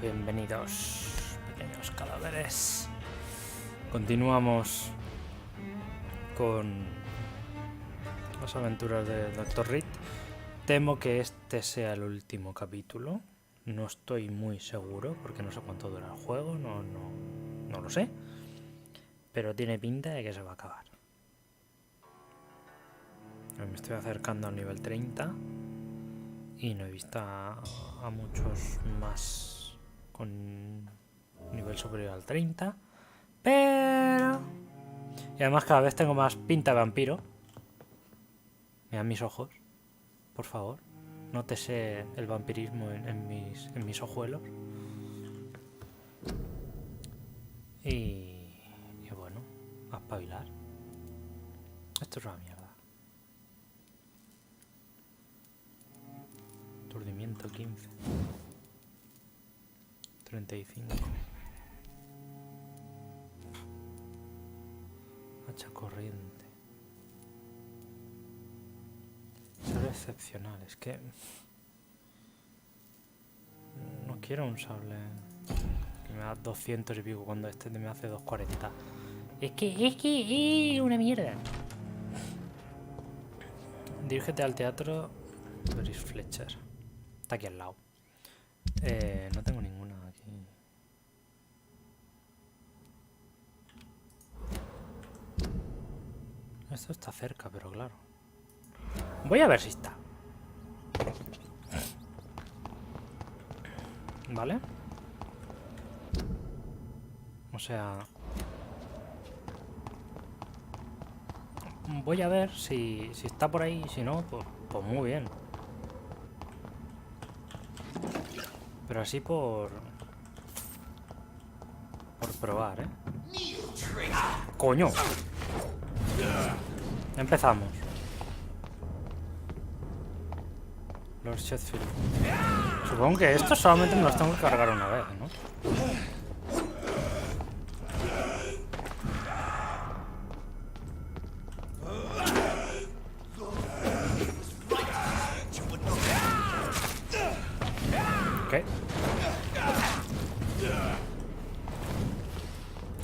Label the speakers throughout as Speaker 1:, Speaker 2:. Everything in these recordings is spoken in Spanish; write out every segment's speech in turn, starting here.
Speaker 1: Bienvenidos, pequeños cadáveres. Continuamos con las aventuras de Dr. Reed. Temo que este sea el último capítulo. No estoy muy seguro porque no sé cuánto dura el juego, no lo sé. Pero tiene pinta de que se va a acabar. Me estoy acercando al nivel 30 y no he visto a muchos más con nivel superior al 30. Pero... Y además cada vez tengo más pinta de vampiro. Mirad mis ojos, por favor. Nótese el vampirismo en mis ojuelos. Y bueno, a espabilar. Esto es una mierda. Aturdimiento 15. 35. Hacha corriente. Sable excepcional. Es que... no quiero un sable que me da 200 y pico cuando este me hace 240. Es que una mierda. Dirígete al teatro Doris Fletcher. Está aquí al lado. No tengo ninguna aquí. Esto está cerca, pero claro. Voy a ver si está. ¿Vale? O sea... voy a ver si está por ahí. Si no, pues muy bien. Pero así por probar, ¿eh? ¡Coño! Empezamos. Lord Sheffield. Supongo que estos solamente me los tengo que cargar una vez, ¿no? ¿Qué?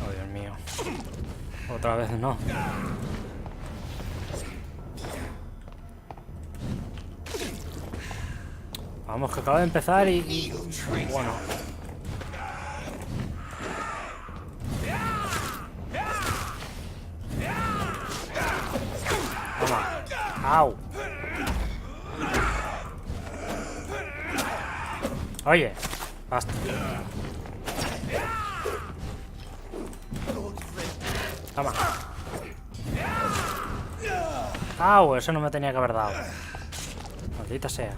Speaker 1: Oh, Dios mío. Otra vez no. Vamos, que acaba de empezar y bueno. Toma. ¡Au! Oye, basta. Toma. ¡Au! Eso no me tenía que haber dado. Maldita sea.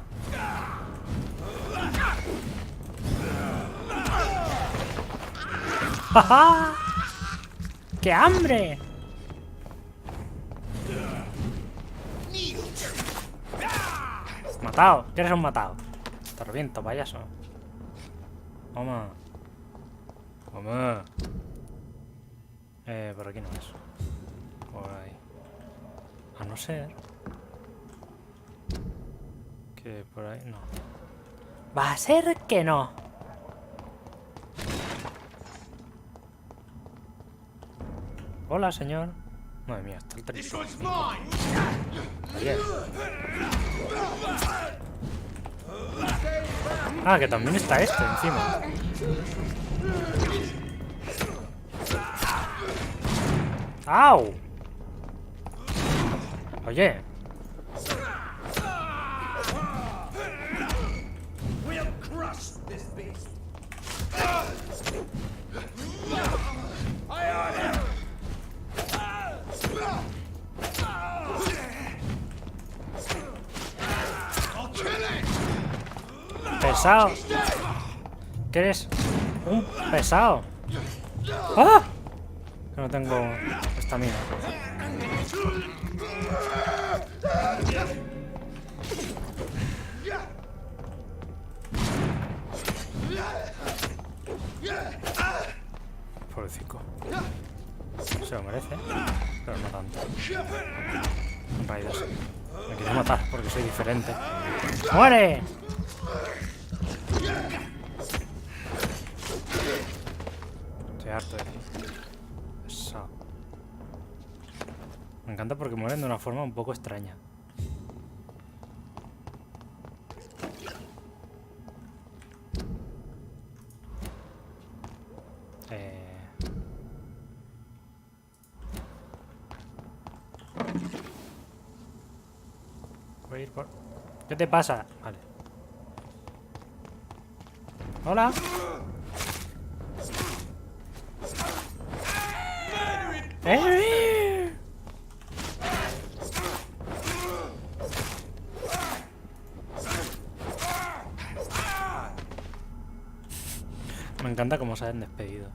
Speaker 1: ¡Ja! ¡Qué hambre! Matado. ¿Quieres un matado? Te reviento, payaso. Toma. Toma. Por aquí no es. Por ahí. A no ser que por ahí no. Va a ser que no. Hola, señor. Madre mía, está el 35. Ayer. Ah, que también está este encima. ¡Au! Oye. Pesado. ¿Qué eres? Un pesado. ¡Ah! Que no tengo estamina. Pobrecito. Se lo merece, pero no tanto. Raiders. Me quiero matar porque soy diferente. ¡Muere! Estoy harto de ti. Eso. Me encanta porque mueren de una forma un poco extraña. Voy a ir por... ¿Qué te pasa? Vale. Hola. Me encanta cómo salen despedidos.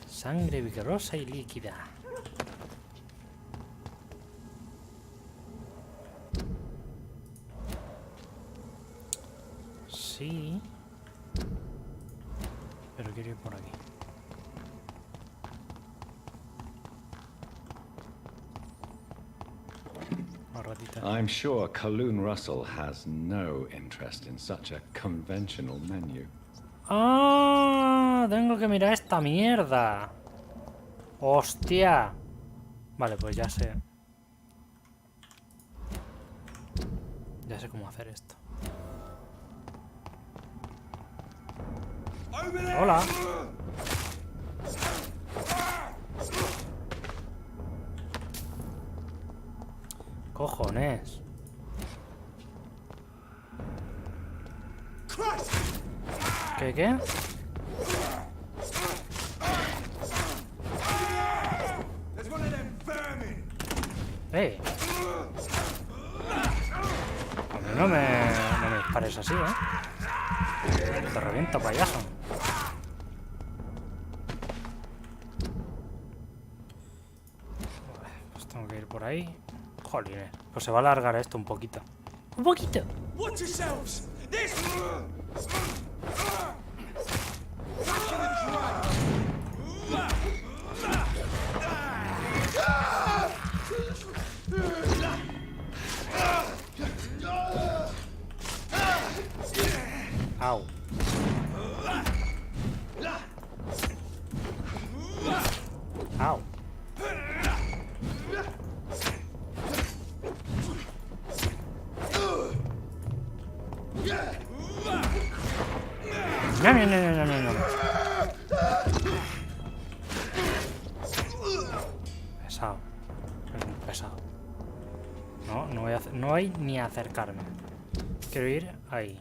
Speaker 1: Sangre vigorosa y líquida. Sí. Pero quiero ir por aquí.
Speaker 2: I'm sure Kaloon Russell has no interest in such a conventional menu.
Speaker 1: ¡Ah! Tengo que mirar esta mierda. ¡Hostia! Vale, pues ya sé. Ya sé cómo hacer esto. ¡Hola! ¡Cojones! ¿Qué? A mí no me dispares así, Te reviento, payaso. Vale, pues tengo que ir por ahí. Jolines, pues se va a alargar esto un poquito. ¡Un poquito! Au. Au. No. Pesado. Pesado. No voy a no voy ni a acercarme. Quiero ir ahí.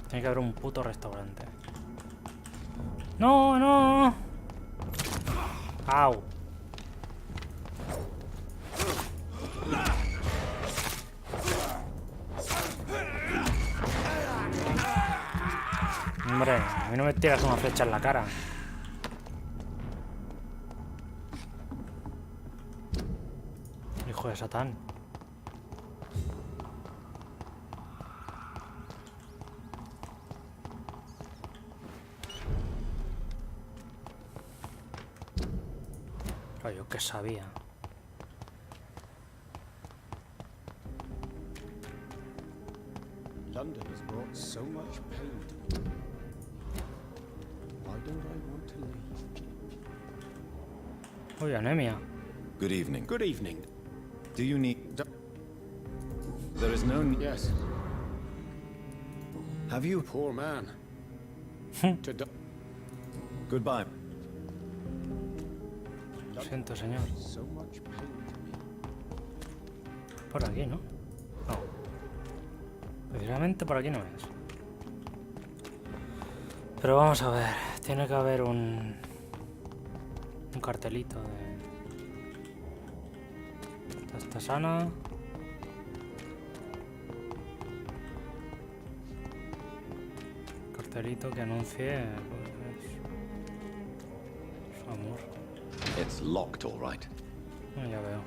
Speaker 1: Tiene que haber un puto restaurante. ¡No! ¡Au! Hombre, a mí no me tiras una flecha en la cara. Hijo de Satán. Yo que sabía.
Speaker 3: London has brought so much pain to me. Why don't I want to leave?
Speaker 1: Uy, anemia.
Speaker 2: Good evening.
Speaker 3: Good evening.
Speaker 2: Do you need... There is no...
Speaker 3: Yes.
Speaker 2: Have you...
Speaker 3: Poor man.
Speaker 2: Goodbye.
Speaker 1: Lo siento, señor.
Speaker 3: So much pain to me.
Speaker 1: Por aquí, ¿no? No. Precisamente por aquí no es. Pero vamos a ver. Tiene que haber un cartelito de... Esta está sana. Cartelito que anuncie pues, su amor.
Speaker 2: It's locked, all right.
Speaker 1: Ya veo.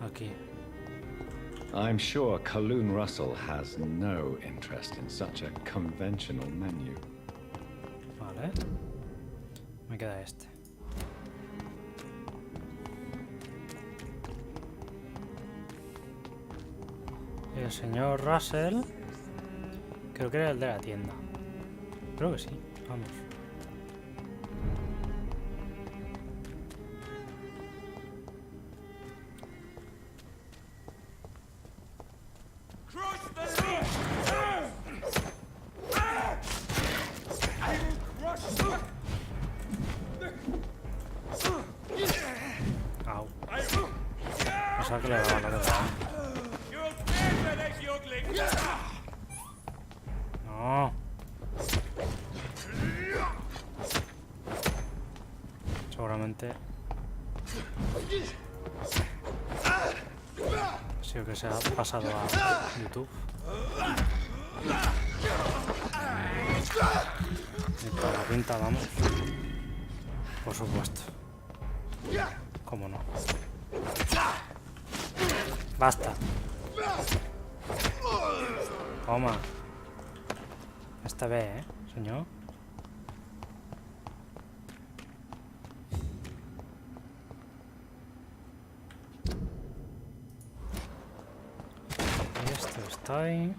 Speaker 1: Aquí.
Speaker 2: I'm sure Kaloon Russell has no interest in such a conventional menu.
Speaker 1: Vale. Me queda este. Y el señor Russell... Creo que era el de la tienda. Creo que sí. Vamos. Au. Pensaba que le daba la verdad. No. Seguramente ha sido que se ha pasado a YouTube. Y toda la pinta, vamos. Por supuesto. ¿Cómo no? Basta. Toma. Esta vez, señor. Y esto está ahí.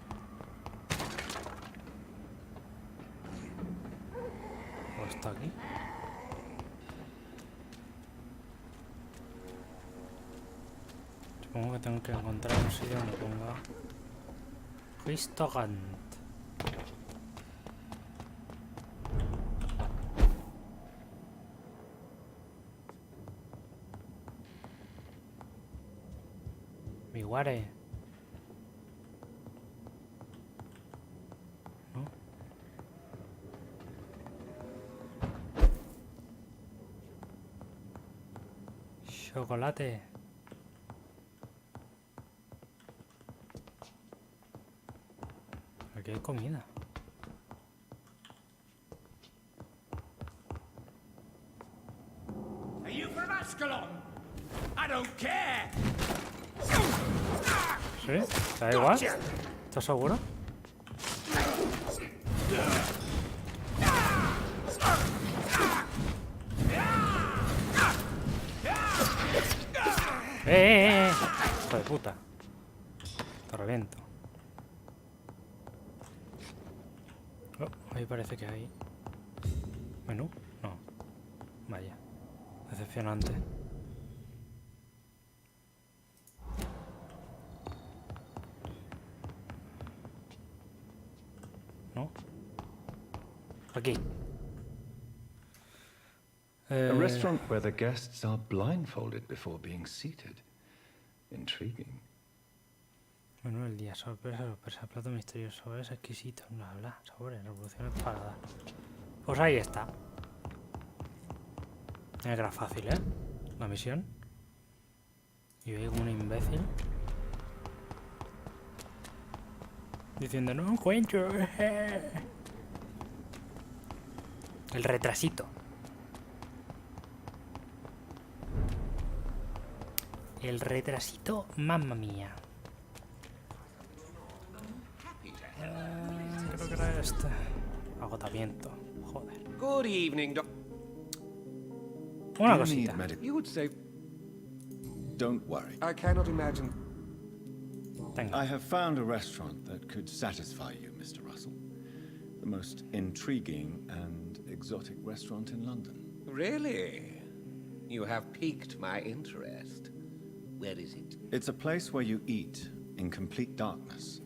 Speaker 1: ¿O está aquí? Supongo que tengo que encontrar un sitio donde ponga restaurant. Mi guare. ¿No? Chocolate. Aquí hay comida.
Speaker 4: Are you from Ascalon? I don't care.
Speaker 1: ¿Sí? ¿Te da igual? ¿Estás seguro? Hijo de puta. Te reviento. Oh, ahí parece que hay... ¿Menú? No. Vaya. Decepcionante. ¿No? Aquí.
Speaker 2: A restaurant where the guests are blindfolded before being seated. Intriguing.
Speaker 1: Menú del día, sorpresa, sorpresa, plato misterioso, es exquisito, bla bla, sabores, revoluciones para dar. Pues ahí está. Era fácil, ¿eh? La misión. Y veo como un imbécil diciendo no encuentro. El retrasito. El retrasito, mamma mía. Creo que era este. Agotamiento. Joder.
Speaker 4: Good evening, Doc.
Speaker 1: Una cosita.
Speaker 4: You would say
Speaker 2: Don't worry.
Speaker 4: I cannot imagine.
Speaker 1: Tenga.
Speaker 2: I have found a restaurant that could satisfy you, Mr. Russell. The most intriguing and exotic restaurant in London.
Speaker 4: Really? You have piqued my interest. Where is it?
Speaker 2: It's a place where you eat in complete darkness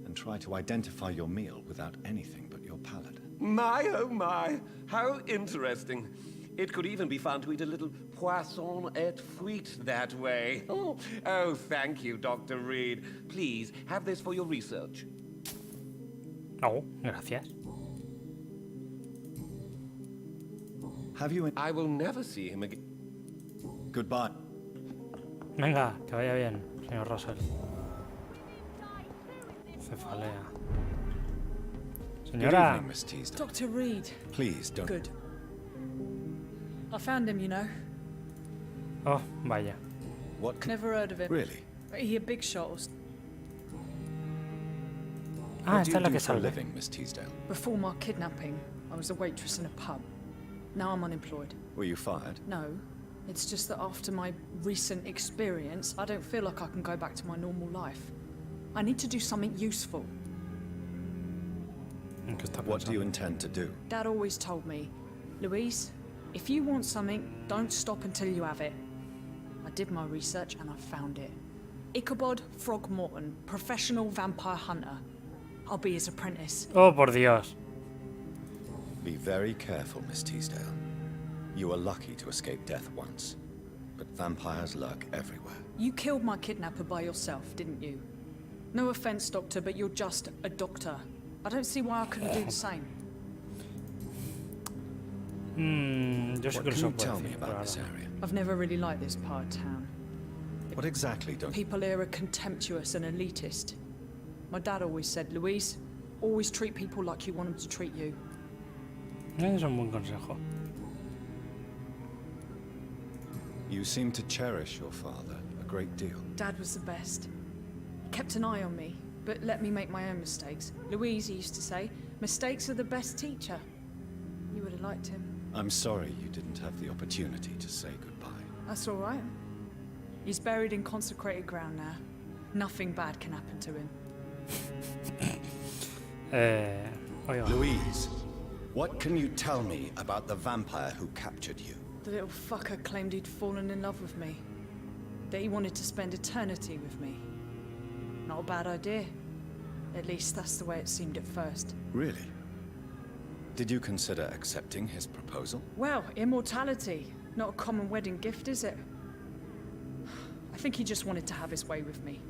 Speaker 2: and try to identify your meal without anything but your palate.
Speaker 4: My, oh my, how interesting. It could even be fun to eat a little poisson et frite that way. Oh, thank you, Dr. Reed. Please, have this for your research.
Speaker 1: No, gracias.
Speaker 2: Have you...
Speaker 4: I will never see him again.
Speaker 2: Goodbye.
Speaker 1: Venga, que vaya bien, señor Russell. Cefalea.
Speaker 2: Good
Speaker 1: Señora.
Speaker 2: evening, Miss Teasdale.
Speaker 5: Dr. Reed.
Speaker 2: Please don't...
Speaker 5: Good. I found him, you know.
Speaker 1: Oh, vaya.
Speaker 2: What can...
Speaker 5: Never heard of him.
Speaker 2: Really?
Speaker 5: But he a big shot.
Speaker 1: Ah,
Speaker 2: What do
Speaker 1: esta
Speaker 2: you
Speaker 1: es la
Speaker 2: do
Speaker 1: que
Speaker 2: for a
Speaker 1: salve.
Speaker 2: living, Miss Teasdale?
Speaker 5: Before my kidnapping, I was a waitress in a pub. Now I'm unemployed.
Speaker 2: Were you fired?
Speaker 5: No, it's just that after my recent experience, I don't feel like I can go back to my normal life. I need to do something useful.
Speaker 1: ¿En qué está
Speaker 2: What do you
Speaker 1: pensando?
Speaker 2: intend to do?
Speaker 5: Dad always told me, Louise, if you want something, don't stop until you have it. I did my research and I found it. Ichabod Throgmorton, professional vampire hunter. I'll be his apprentice.
Speaker 1: Oh, por Dios.
Speaker 2: Be very careful, Miss Teasdale. You were lucky to escape death once, but vampires lurk everywhere.
Speaker 5: You killed my kidnapper by yourself, didn't you? No offense, Doctor, but you're just a doctor. I don't see why I couldn't do the same.
Speaker 1: Yo sé
Speaker 2: What
Speaker 1: que
Speaker 2: can
Speaker 1: lo
Speaker 2: you
Speaker 1: puedo
Speaker 2: tell me
Speaker 1: decir, pero
Speaker 2: about this
Speaker 1: ahora.
Speaker 2: area?
Speaker 5: I've never really liked this part of town.
Speaker 2: What exactly don't you...
Speaker 5: People here are contemptuous and elitist. My dad always said, Louise, always treat people like you want them to treat you.
Speaker 1: Es un buen consejo.
Speaker 2: You seem to cherish your father a great deal.
Speaker 5: Dad was the best. He kept an eye on me, but let me make my own mistakes. Louise, he used to say, mistakes are the best teacher. You would have liked him.
Speaker 2: I'm sorry you didn't have the opportunity to say goodbye.
Speaker 5: That's all right. He's buried in consecrated ground now. Nothing bad can happen to him.
Speaker 1: Oiga.
Speaker 2: Louise, what can you tell me about the vampire who captured you?
Speaker 5: The little fucker claimed he'd fallen in love with me. That he wanted to spend eternity with me. Not a bad idea. At least that's the way it seemed at first.
Speaker 2: Really? Did you consider accepting his proposal?
Speaker 5: Well, immortality. Not a common wedding gift, is it? I think he just wanted to have his way with me.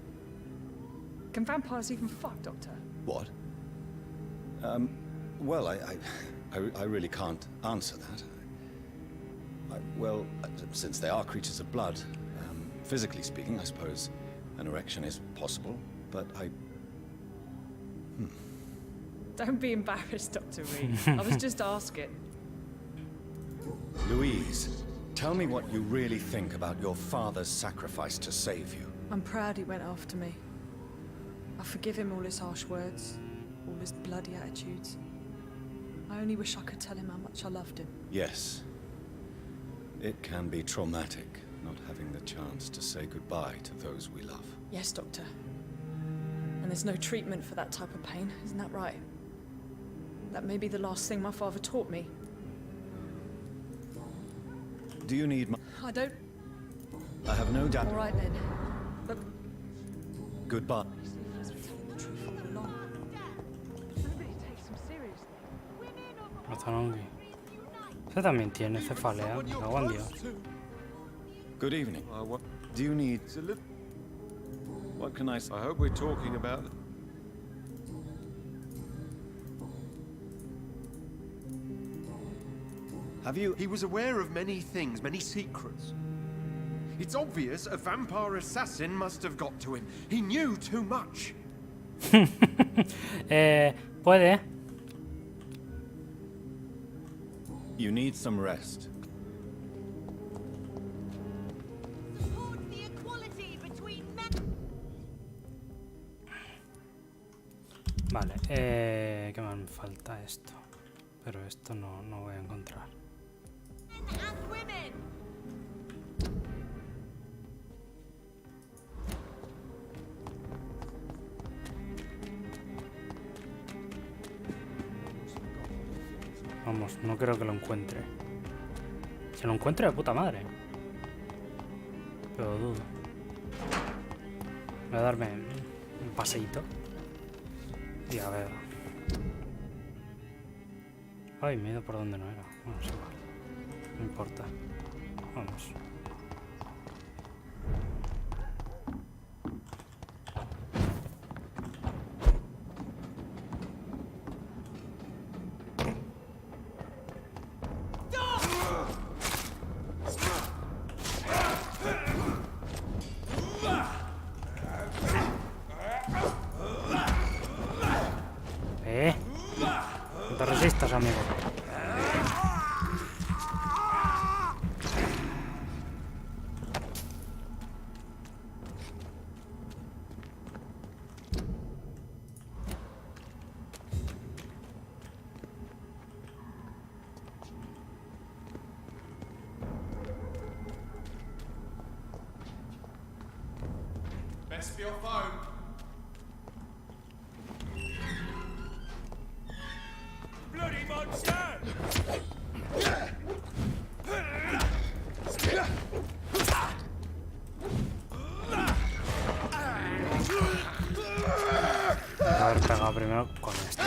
Speaker 5: Can vampires even fuck, Doctor?
Speaker 2: What? Well, I really can't answer that. Well, since they are creatures of blood, physically speaking, I suppose an erection is possible, but
Speaker 5: Don't be embarrassed, Dr. Reed. I was just asking.
Speaker 2: Louise, tell me what you really think about your father's sacrifice to save you.
Speaker 5: I'm proud he went after me. I forgive him all his harsh words, all his bloody attitudes. I only wish I could tell him how much I loved him.
Speaker 2: Yes. It can be traumatic, not having the chance to say goodbye to those we love.
Speaker 5: Yes, Doctor. And there's no treatment for that type of pain, isn't that right? That may be the last thing my father taught me.
Speaker 2: Do you need my...
Speaker 5: I don't...
Speaker 2: I have no doubt...
Speaker 5: All right, then. But...
Speaker 2: Goodbye.
Speaker 5: He's been telling the truth all along. Nobody takes him seriously.
Speaker 1: Mazanongi. Ese también tiene cefalea. Me cago en Dios.
Speaker 2: Good evening.
Speaker 3: What?
Speaker 2: Do you need...
Speaker 3: It's a little...
Speaker 2: What can I say?
Speaker 3: I hope we're talking about...
Speaker 2: Have you...
Speaker 3: He was aware of many things, many secrets. It's obvious a vampire assassin must have got to him. He knew too much.
Speaker 1: Puede.
Speaker 2: You need some rest.
Speaker 6: Support the equality between men.
Speaker 1: Vale, ¿qué más me falta esto? Pero esto no voy a encontrar.
Speaker 6: And women.
Speaker 1: Vamos, no creo que lo encuentre. Si lo encuentre, de puta madre. Pero dudo. Voy a darme un paseíto. Y a ver. Ay, me he ido por donde no era. Bueno, es igual. No importa. Vamos. No te resistas, amigo.
Speaker 3: Best for your phone. Bloody monster!
Speaker 1: Voy a haber pegado primero con esto.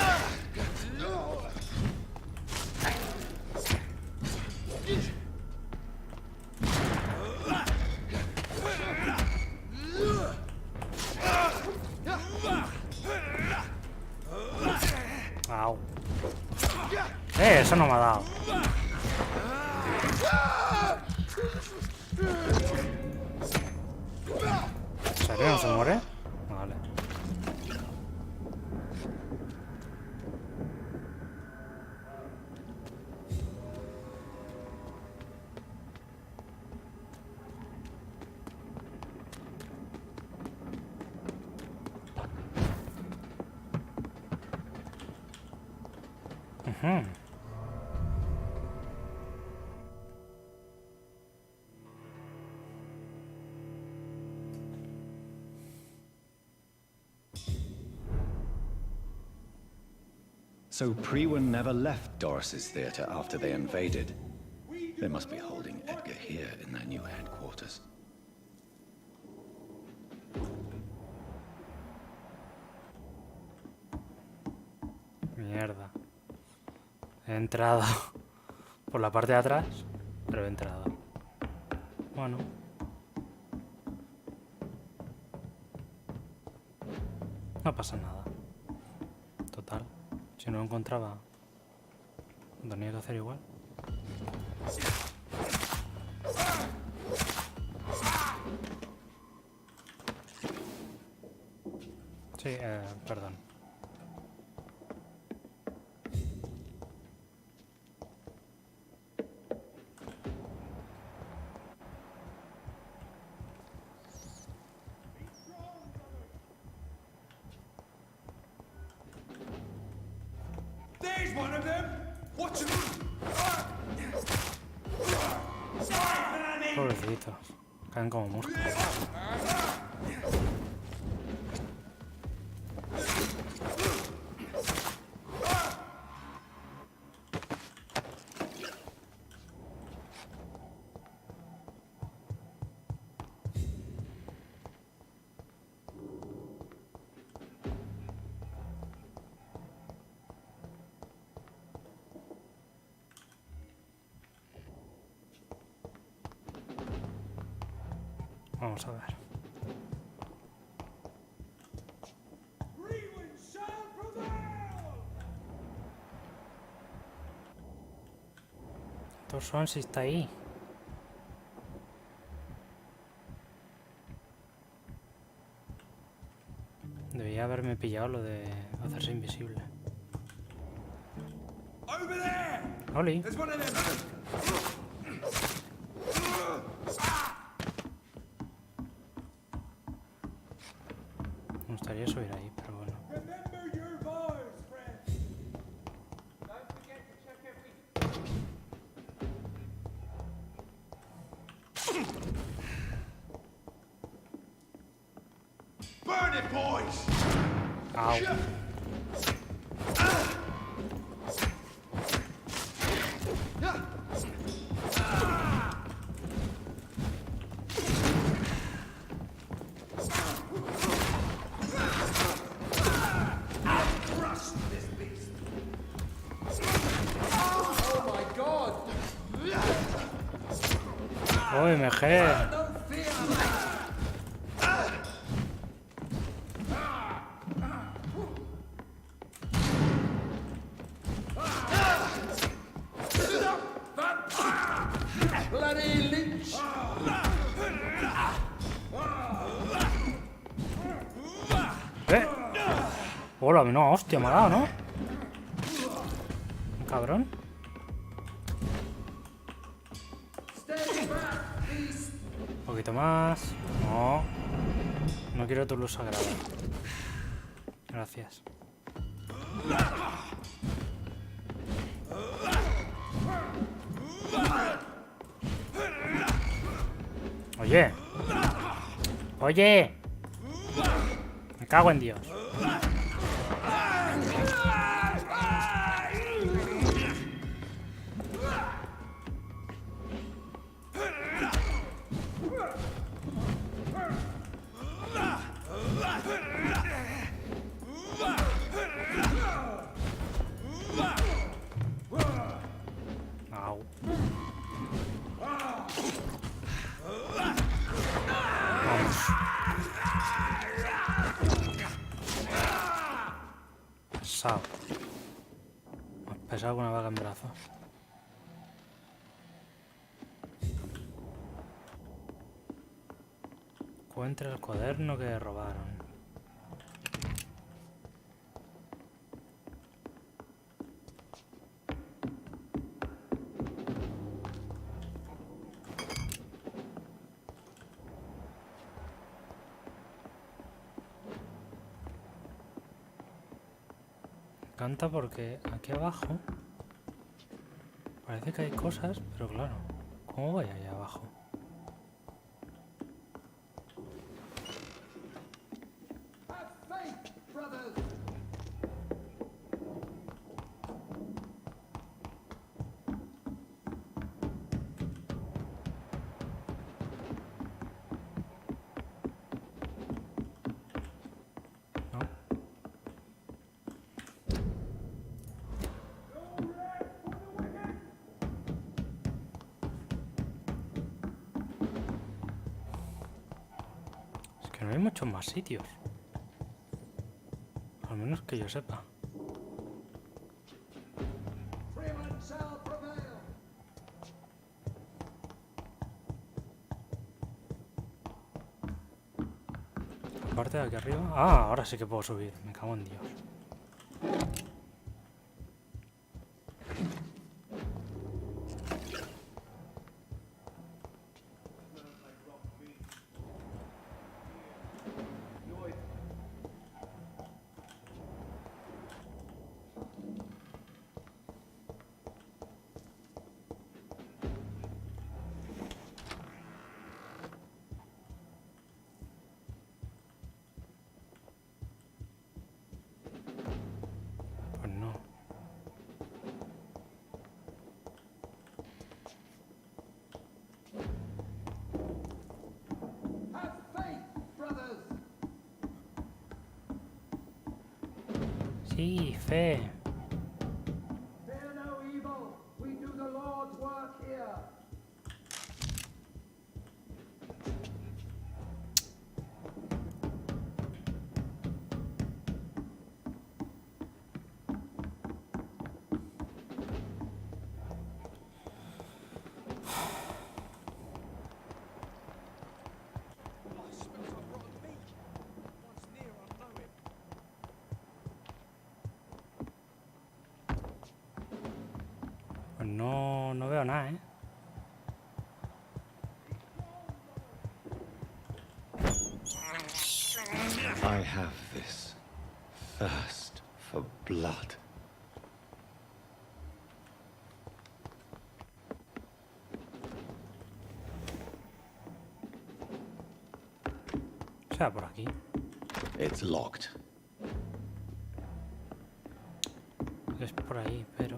Speaker 1: Au. Eso no me ha dado. ¿En serio no se muere? Vale. Ujú.
Speaker 2: So Prewen never left Doris's theater after they invaded. They must be holding Edgar here in their new headquarters.
Speaker 1: Mierda. He entrado por la parte de atrás, pero he entrado. Bueno. No pasa nada. Total. Si no lo encontraba, lo tenía que hacer igual. Sí, perdón.
Speaker 3: There's one of them! Watch him!
Speaker 1: Pobrecitos. Caen como moscas. Vamos a ver. Son si está ahí. Debía haberme pillado lo de hacerse invisible. ¡Oli! Me gustaría subir ahí, pero bueno.
Speaker 3: Burn it, boys!
Speaker 1: Au. ¡Uy, mejé! Hola, no, hostia, me ha dado, ¿no? Cabrón. Un poquito más. No. No quiero tu luz sagrada. Gracias. Oye. Oye. cago en Dios. Au. Vamos. Pesado. Más pesado que una vaca en brazos. Encuentra el cuaderno que robaron. Me encanta porque aquí abajo parece que hay cosas, pero claro, ¿cómo voy allá abajo? ¿No? Es que no hay muchos más sitios. Al menos que yo sepa. Aparte de aquí arriba. Ah, ahora sí que puedo subir. Me cago en Dios. Pues no. Sí, fe.
Speaker 7: Fear no evil. We do the Lord's work here.
Speaker 1: Pues no veo nada, ¿eh?
Speaker 2: I have this thirst for blood.
Speaker 1: O sea, por aquí.
Speaker 2: It's locked.
Speaker 1: Es por ahí, pero...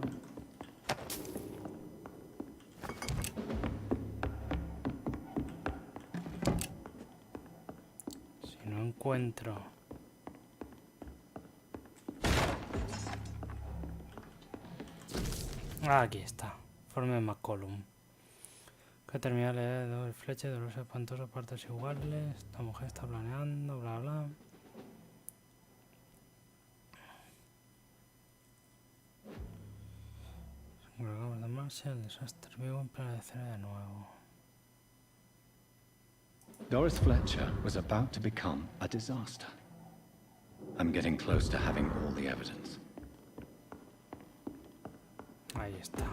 Speaker 1: Si no encuentro... Ah, aquí está. Forme McCollum. Que termina de leer doble flecha de los espantosos partes iguales. Esta mujer está planeando, bla bla. Colgamos de marcha, el desastre vivo en plena escena de nuevo.
Speaker 2: Doris Fletcher was about to become a disaster. I'm getting close to having all the evidence.
Speaker 1: Ahí está.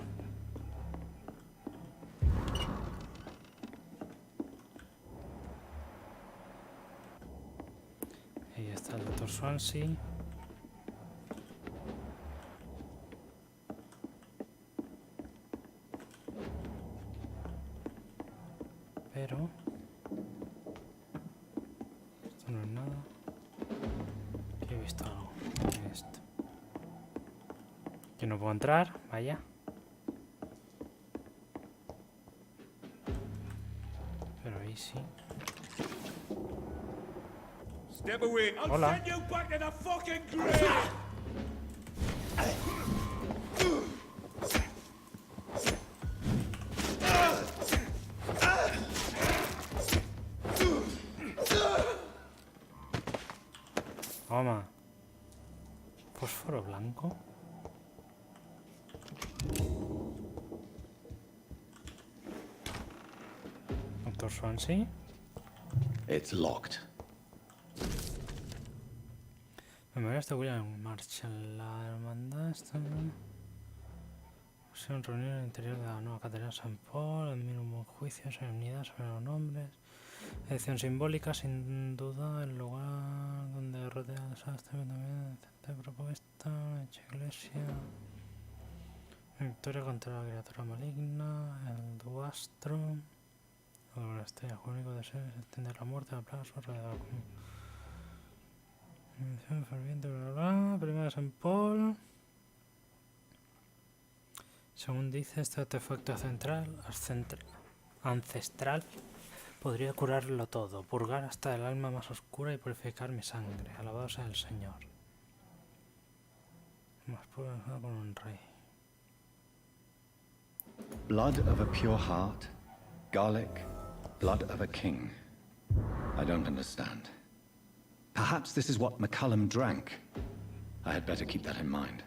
Speaker 1: Ahí está el Dr. Swansea. Pero... esto no es nada. visto algo. Esto. Que no puedo entrar, vaya. Pero ahí sí.
Speaker 8: Step away. I'll
Speaker 1: Hola.
Speaker 8: send you back to the fucking grave.
Speaker 1: Toma. Fósforo blanco. Doctor Swansea.
Speaker 2: It's locked.
Speaker 1: Memorias de William Marshall. La hermandad está... Se han reunido en el interior de la nueva catedral San Paul. Admiro un buen juicio, solemnidad sobre los nombres. Edición simbólica, sin duda, el lugar donde rodea el desastre, también decente propuesta, hecha iglesia. Victoria contra la criatura maligna, el duastro. La estrella, el único deseo es extender la muerte, la plaga a su alrededor. Mención ferviente, bla bla bla. Primera de San Paul. Según dice, este artefacto ancestral podría curarlo todo, purgar hasta el alma más oscura y purificar mi sangre. Alabado sea el Señor. Más puro con un rey.
Speaker 2: Blood of a pure heart, garlic, blood of a king. I don't understand. Perhaps this is what McCullum drank. I had better keep that in mind.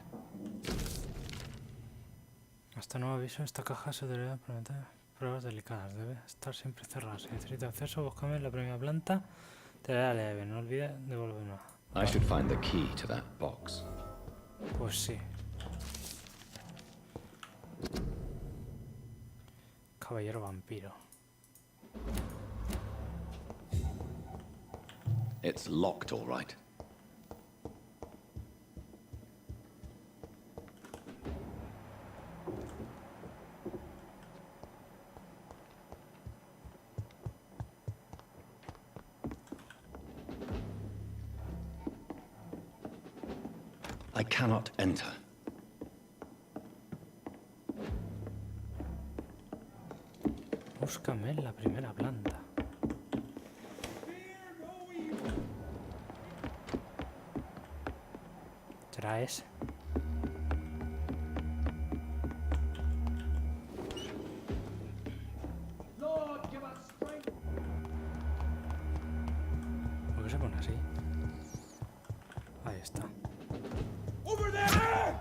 Speaker 1: Hasta nuevo aviso, esta caja se debería prometer pruebas delicadas. Debe estar siempre cerrada. Si necesita acceso, búscame en la primera planta. Te daré leve. No olvides devolverme.
Speaker 2: I should find the key to that box.
Speaker 1: Pues sí. Caballero vampiro.
Speaker 2: It's locked, all right. I cannot enter.
Speaker 1: Búscame en la primera planta. ¿Será ese?
Speaker 7: Lord, give us strength.
Speaker 1: ¿Por qué se pone así? Ahí está.
Speaker 8: Over there!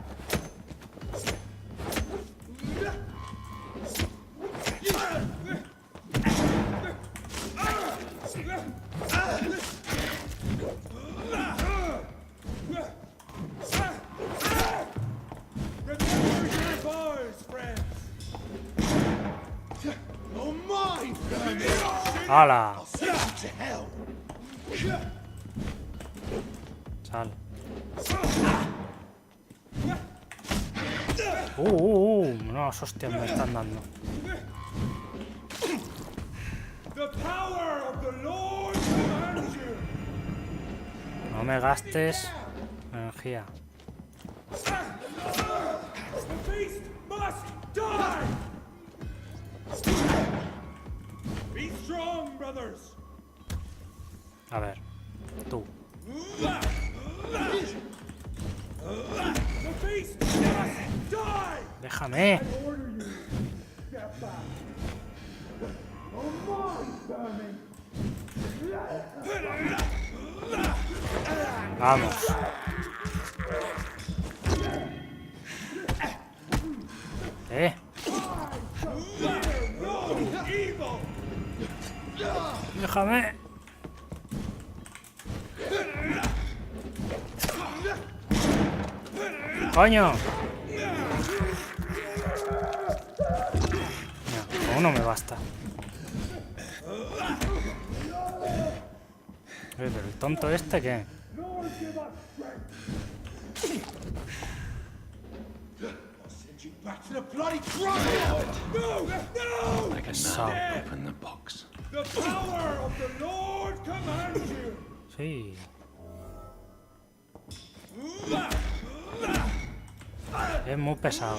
Speaker 8: Remember your vows, friends. Oh my!
Speaker 1: ¡Hala!
Speaker 8: I'll send you to hell.
Speaker 1: Sal. No, hostias me están dando.
Speaker 8: The power of the Lord commands you.
Speaker 1: No me gastes energía.
Speaker 8: The beast must die. Be strong, brothers.
Speaker 1: A ver, tú.
Speaker 8: The beast must die.
Speaker 1: Déjame.
Speaker 7: Order you. Step back. Oh my, Sammy.
Speaker 1: Vamos.
Speaker 8: No evil.
Speaker 1: Déjame. Coño. No, con uno me basta. Pero el tonto este, ¿qué?
Speaker 7: Lord, give us strength.
Speaker 8: I'll send you back to the bloody crime. No, no.
Speaker 2: I can
Speaker 1: So-
Speaker 2: now open the box.
Speaker 8: The power of the Lord commands you.
Speaker 1: Sí. Es muy pesado.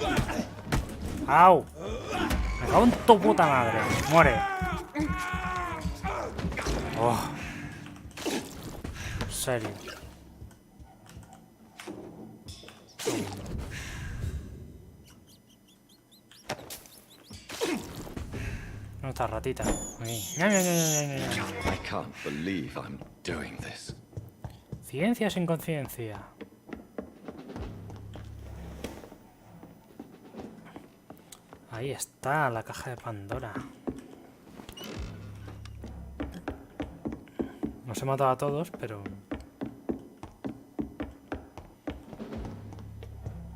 Speaker 1: ¡Au! Me cago en tu puta madre. Muere. Oh. En serio. No está ratita. Aquí.
Speaker 2: I can't believe I'm doing this.
Speaker 1: Ciencia sin conciencia. Ahí está la caja de Pandora. Nos he matado a todos, pero...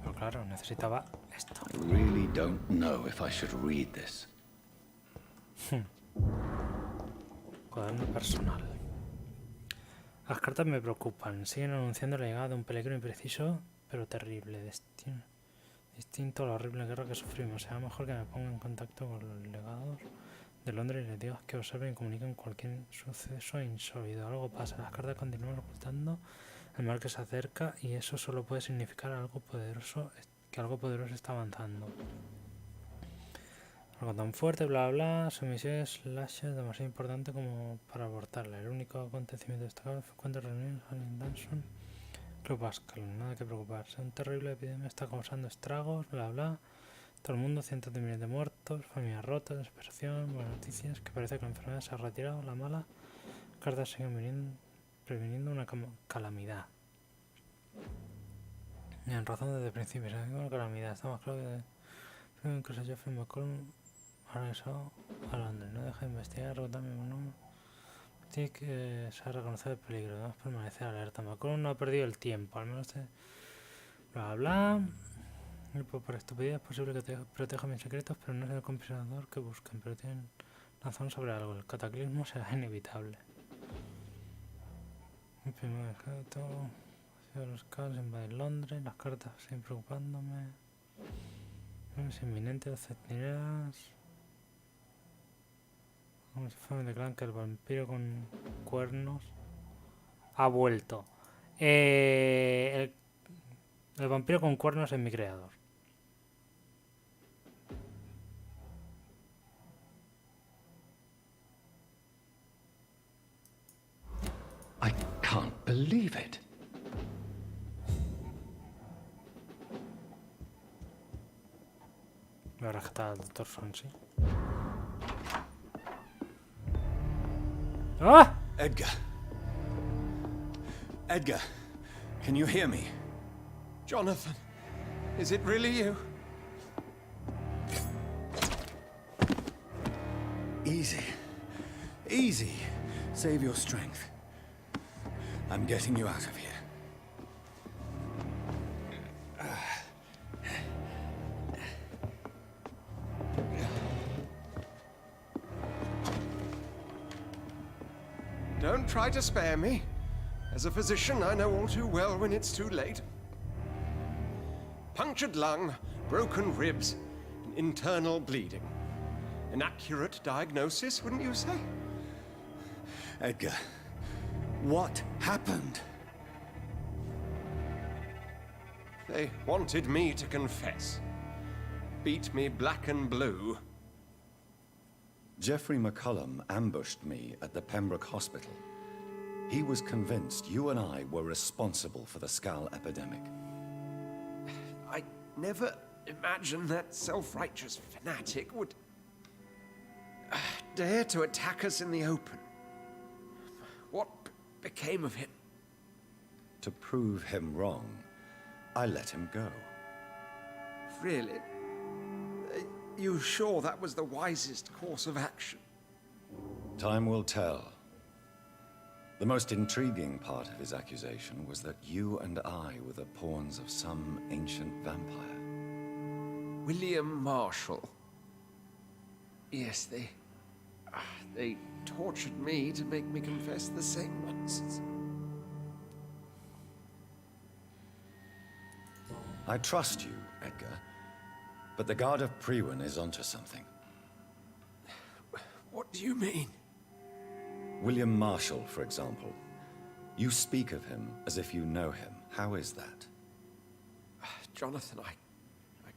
Speaker 1: Pero claro, necesitaba esto.
Speaker 2: I really don't know if I should read this.
Speaker 1: Cuaderno personal. Las cartas me preocupan. Siguen anunciando la llegada de un peligro impreciso, pero terrible. Distinto a la horrible guerra que sufrimos. Será mejor que me ponga en contacto con los legados de Londres y les diga que observen y comuniquen cualquier suceso insólito. Algo pasa. Las cartas continúan ocultando el mal que se acerca y eso solo puede significar algo poderoso, que algo poderoso está avanzando. Algo tan fuerte, bla bla, su misión es Slasher demasiado importante como para abortarla. El único acontecimiento destacable fue cuando reuniones a Allen Danson, Club Pascal, nada que preocuparse. Un terrible epidemia está causando estragos, bla bla. Todo el mundo, cientos de miles de muertos, familias rotas, desesperación, buenas noticias, que parece que la enfermedad se ha retirado, la mala. Cartas siguen previniendo una calamidad. En razón desde el principio, se una calamidad, está más claro que incluso Jeffrey McCollum ha regresado a Londres, no deja de investigar, rotarme un nombre. Tiene que saber reconocer el peligro, debemos permanecer alerta. McCollum no ha perdido el tiempo, al menos bla bla. Y por estupidez es posible que te proteja mis secretos, pero no es el compensador que buscan, pero tienen razón sobre algo. El cataclismo será inevitable. Mi primer objeto ha sido los caos invadir Londres, las cartas siguen preocupándome. Es inminente, los centinelas. Como si fuera de clan que el vampiro con cuernos ha vuelto. El vampiro con cuernos es mi creador.
Speaker 2: I can't believe it.
Speaker 1: Voy a rescatar al Dr. Swansea. ¡Ah!
Speaker 2: Edgar. Edgar, can you hear me?
Speaker 3: Jonathan, is it really you?
Speaker 2: Easy. Easy. Save your strength. I'm getting you out of here.
Speaker 3: Don't try to spare me. As a physician, I know all too well when it's too late. Punctured lung, broken ribs, and internal bleeding. An accurate diagnosis, wouldn't you say?
Speaker 2: Edgar, what happened?
Speaker 3: They wanted me to confess. Beat me black and blue.
Speaker 2: Jeffrey McCullum ambushed me at the Pembroke Hospital. He was convinced you and I were responsible for the Skal epidemic.
Speaker 3: I never imagined that self-righteous fanatic would dare to attack us in the open. What became of him?
Speaker 2: To prove him wrong, I let him go.
Speaker 3: Really? You sure that was the wisest course of action?
Speaker 2: Time will tell. The most intriguing part of his accusation was that you and I were the pawns of some ancient vampire.
Speaker 3: William Marshall. Yes, they tortured me to make me confess the same nonsense.
Speaker 2: I trust you, Edgar, but the Guard of Priwen is onto something.
Speaker 3: What do you mean?
Speaker 2: William Marshall, for example. You speak of him as if you know him. How is that?
Speaker 3: Jonathan,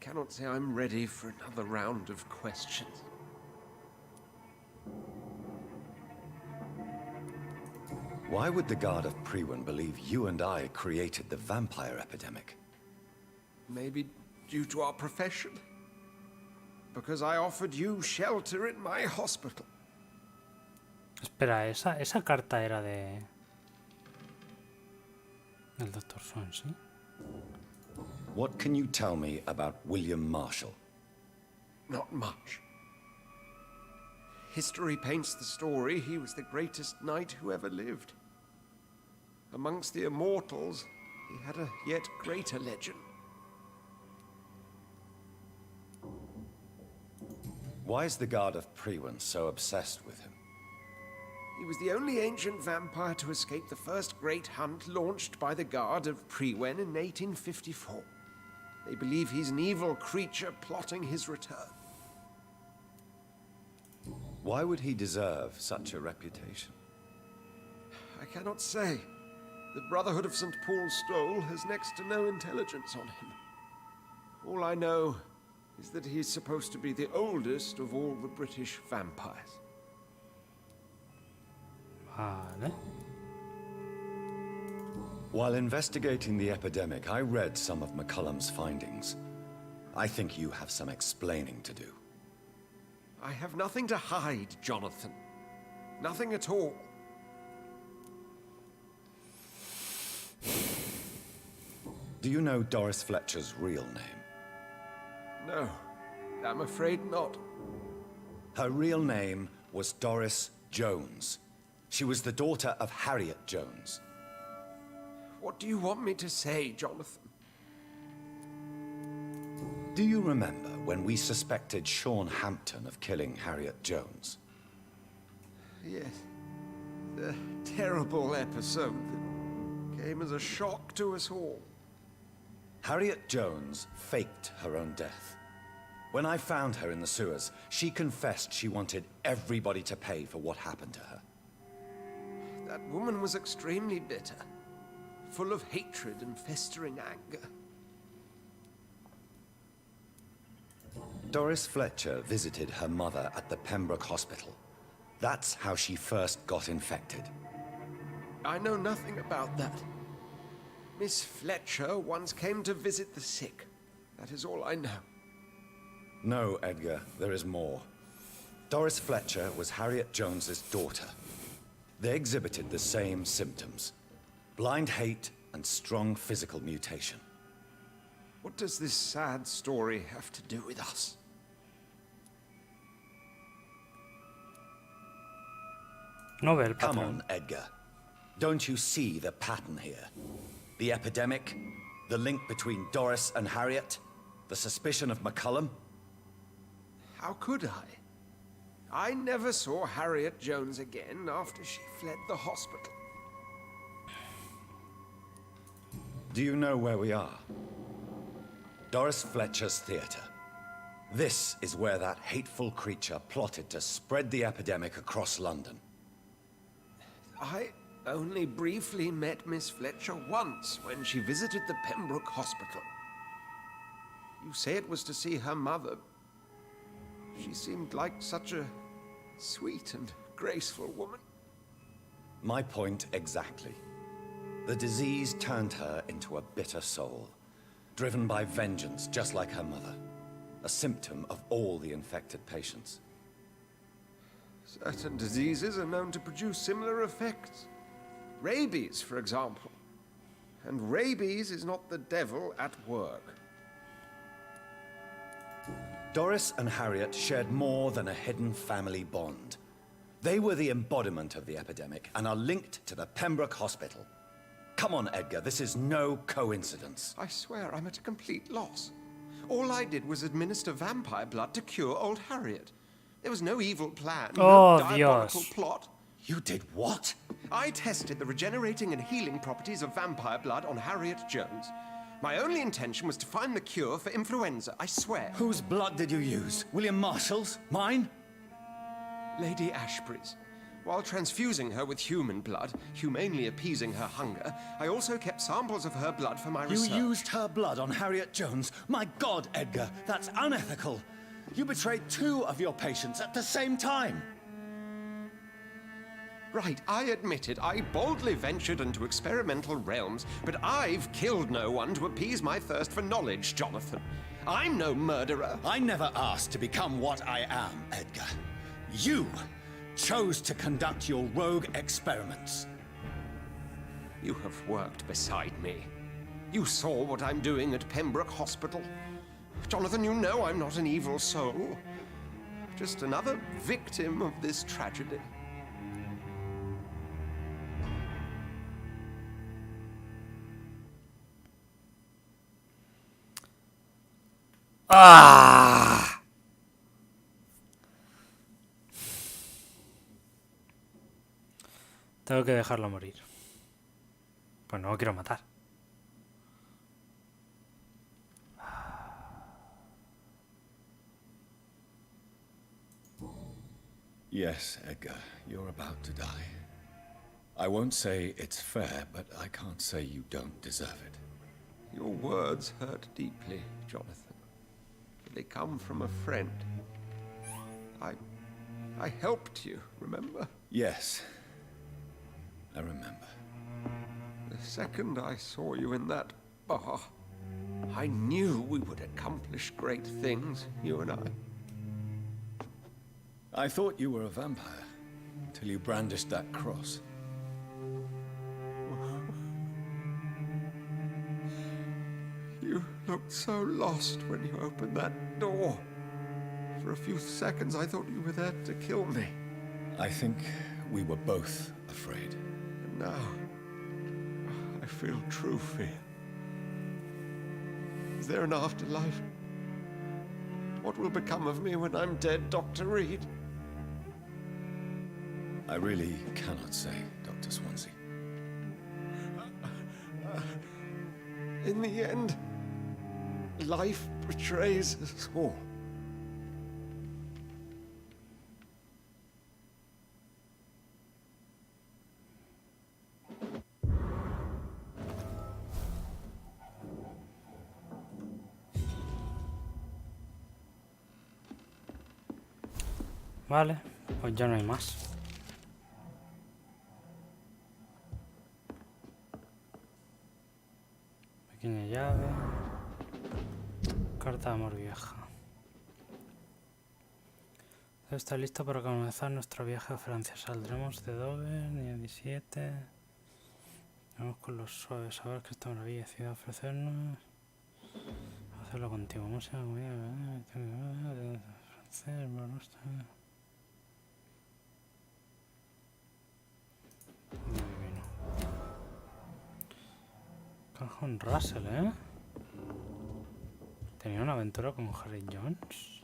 Speaker 3: cannot say I'm ready for another round of questions.
Speaker 2: Why would the Guard of Priwen believe you and I created the vampire epidemic?
Speaker 3: Maybe due to our profession. Because I offered you shelter in my hospital.
Speaker 1: Espera, esa carta era de... del Dr. Swansea.
Speaker 2: What can you tell me about William Marshall?
Speaker 3: Not much. History paints the story he was the greatest knight who ever lived. Amongst the immortals, he had a yet greater legend.
Speaker 2: Why is the Guard of Priwen so obsessed with him?
Speaker 3: He was the only ancient vampire to escape the first great hunt launched by the Guard of Priwen in 1854. They believe he's an evil creature plotting his return.
Speaker 2: Why would he deserve such a reputation?
Speaker 3: I cannot say. The Brotherhood of St. Paul's Stole has next to no intelligence on him. All I know is that he's supposed to be the oldest of all the British vampires.
Speaker 1: Vale.
Speaker 2: While investigating the epidemic, I read some of McCullum's findings. I think you have some explaining to do.
Speaker 3: I have nothing to hide, Jonathan. Nothing at all.
Speaker 2: Do you know Doris Fletcher's real name?
Speaker 3: No, I'm afraid not.
Speaker 2: Her real name was Doris Jones. She was the daughter of Harriet Jones.
Speaker 3: What do you want me to say, Jonathan?
Speaker 2: Do you remember when we suspected Sean Hampton of killing Harriet Jones?
Speaker 3: Yes. The terrible episode that came as a shock to us all.
Speaker 2: Harriet Jones faked her own death. When I found her in the sewers, she confessed she wanted everybody to pay for what happened to her.
Speaker 3: That woman was extremely bitter, full of hatred and festering anger.
Speaker 2: Doris Fletcher visited her mother at the Pembroke Hospital. That's how she first got infected.
Speaker 3: I know nothing about that. Miss Fletcher once came to visit the sick. That is all I know.
Speaker 2: No, Edgar, there is more. Doris Fletcher was Harriet Jones's daughter. They exhibited the same symptoms: blind hate and strong physical mutation.
Speaker 3: What does this sad story have to do with us?
Speaker 1: No ve el
Speaker 2: Come
Speaker 1: patrón.
Speaker 2: on, Edgar. Don't you see the pattern here? The epidemic, the link between Doris and Harriet, the suspicion of McCullum.
Speaker 3: How could I? I never saw Harriet Jones again after she fled the hospital.
Speaker 2: Do you know where we are? Doris Fletcher's theater. This is where that hateful creature plotted to spread the epidemic across London.
Speaker 3: I only briefly met Miss Fletcher once when she visited the Pembroke Hospital. You say it was to see her mother. She seemed like such a sweet and graceful woman.
Speaker 2: My point exactly. The disease turned her into a bitter soul, driven by vengeance just like her mother. A symptom of all the infected patients.
Speaker 3: Certain diseases are known to produce similar effects. Rabies, for example. And rabies is not the devil at work.
Speaker 2: Doris and Harriet shared more than a hidden family bond. They were the embodiment of the epidemic and are linked to the Pembroke Hospital. Come on, Edgar, this is no coincidence.
Speaker 3: I swear I'm at a complete loss. All I did was administer vampire blood to cure old Harriet. There was no evil plan,
Speaker 1: Oh,
Speaker 3: no diabolical
Speaker 1: Dios.
Speaker 3: plot.
Speaker 2: You did what?
Speaker 3: I tested the regenerating and healing properties of vampire blood on Harriet Jones. My only intention was to find the cure for influenza, I swear.
Speaker 2: Whose blood did you use? William Marshall's? Mine?
Speaker 3: Lady Ashbury's. While transfusing her with human blood, humanely appeasing her hunger, I also kept samples of her blood for my
Speaker 2: You
Speaker 3: research.
Speaker 2: used her blood on Harriet Jones? My God, Edgar, that's unethical. You betrayed 2 of your patients at the same time.
Speaker 3: Right, I admit it. I boldly ventured into experimental realms, but I've killed no one to appease my thirst for knowledge, Jonathan. I'm no murderer.
Speaker 2: I never asked to become what I am, Edgar. You chose to conduct your rogue experiments.
Speaker 3: You have worked beside me. You saw what I'm doing at Pembroke Hospital. Jonathan, you know I'm not an evil soul. Just another victim of this tragedy.
Speaker 1: ¡Ah! Tengo que dejarlo morir. Pues no lo quiero matar.
Speaker 2: Yes, Edgar, you're about to die. I won't say it's fair, but I can't say you don't deserve it.
Speaker 3: Your words hurt deeply, Jonathan. But they come from a friend. I helped you, remember?
Speaker 2: Yes, I remember.
Speaker 3: The second I saw you in that bar, I knew we would accomplish great things, you and I.
Speaker 2: I thought you were a vampire, till you brandished that cross.
Speaker 3: You looked so lost when you opened that door. For a few seconds, I thought you were there to kill me.
Speaker 2: I think we were both afraid.
Speaker 3: And now, I feel true fear. Is there an afterlife? What will become of me when I'm dead, Dr. Reed?
Speaker 2: I really cannot say, Dr. Swansea.
Speaker 3: In the end, life betrays us all.
Speaker 1: Vale, pues ya no hay más. Pequeña llave. Carta de amor vieja. Todo está listo para comenzar nuestro viaje a Francia. Saldremos de Dover, día 17. Vamos con los suaves. Saber que esta maravilla de ciudad ofrecernos. Hacerlo contigo. Música, comida, francés, bonus. Divino. Cajón Russell, ¿eh? Tenía una aventura con Harry Jones.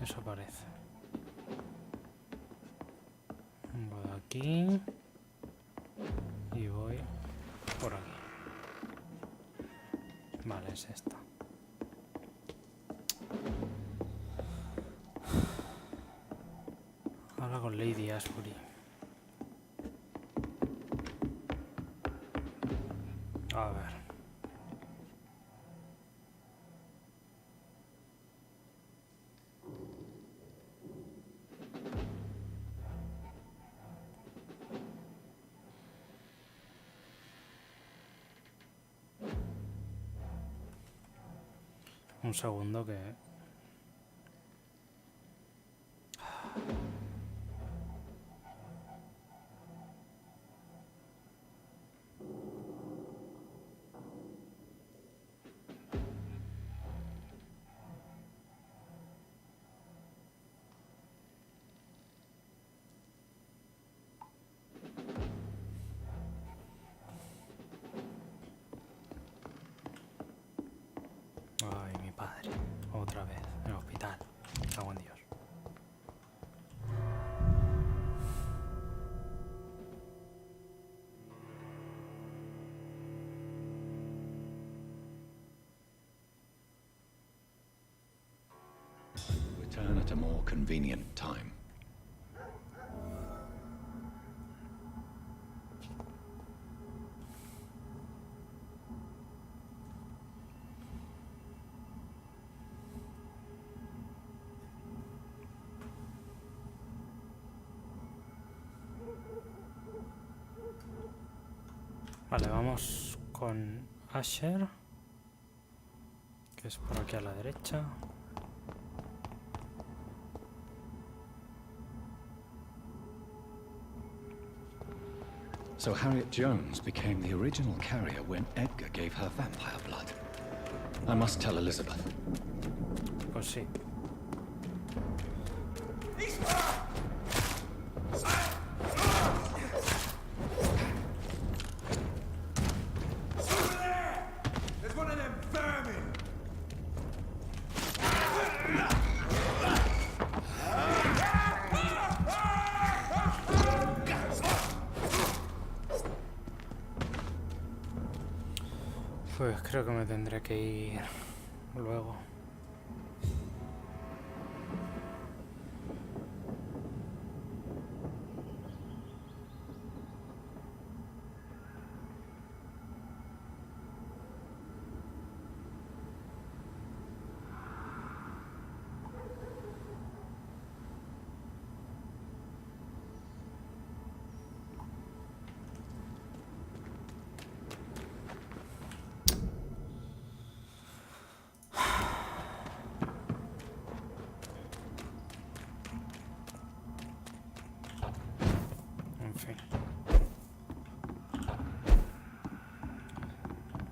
Speaker 1: Eso parece. Voy de aquí. Y voy por aquí. Vale, es esta. Habla con Lady Ashbury. A ver. Un segundo que... Ay, mi padre. Otra vez. En el hospital. Cago en Dios.
Speaker 2: Return at a more convenient time.
Speaker 1: Vale, vamos con Asher, que es por aquí a la derecha.
Speaker 2: So Harriet Jones became the original carrier when Edgar gave her vampire blood. I must tell Elizabeth.
Speaker 1: Pues sí.
Speaker 8: Over there! There's one of them vermin!
Speaker 1: Pues creo que me tendré que ir luego. En fin.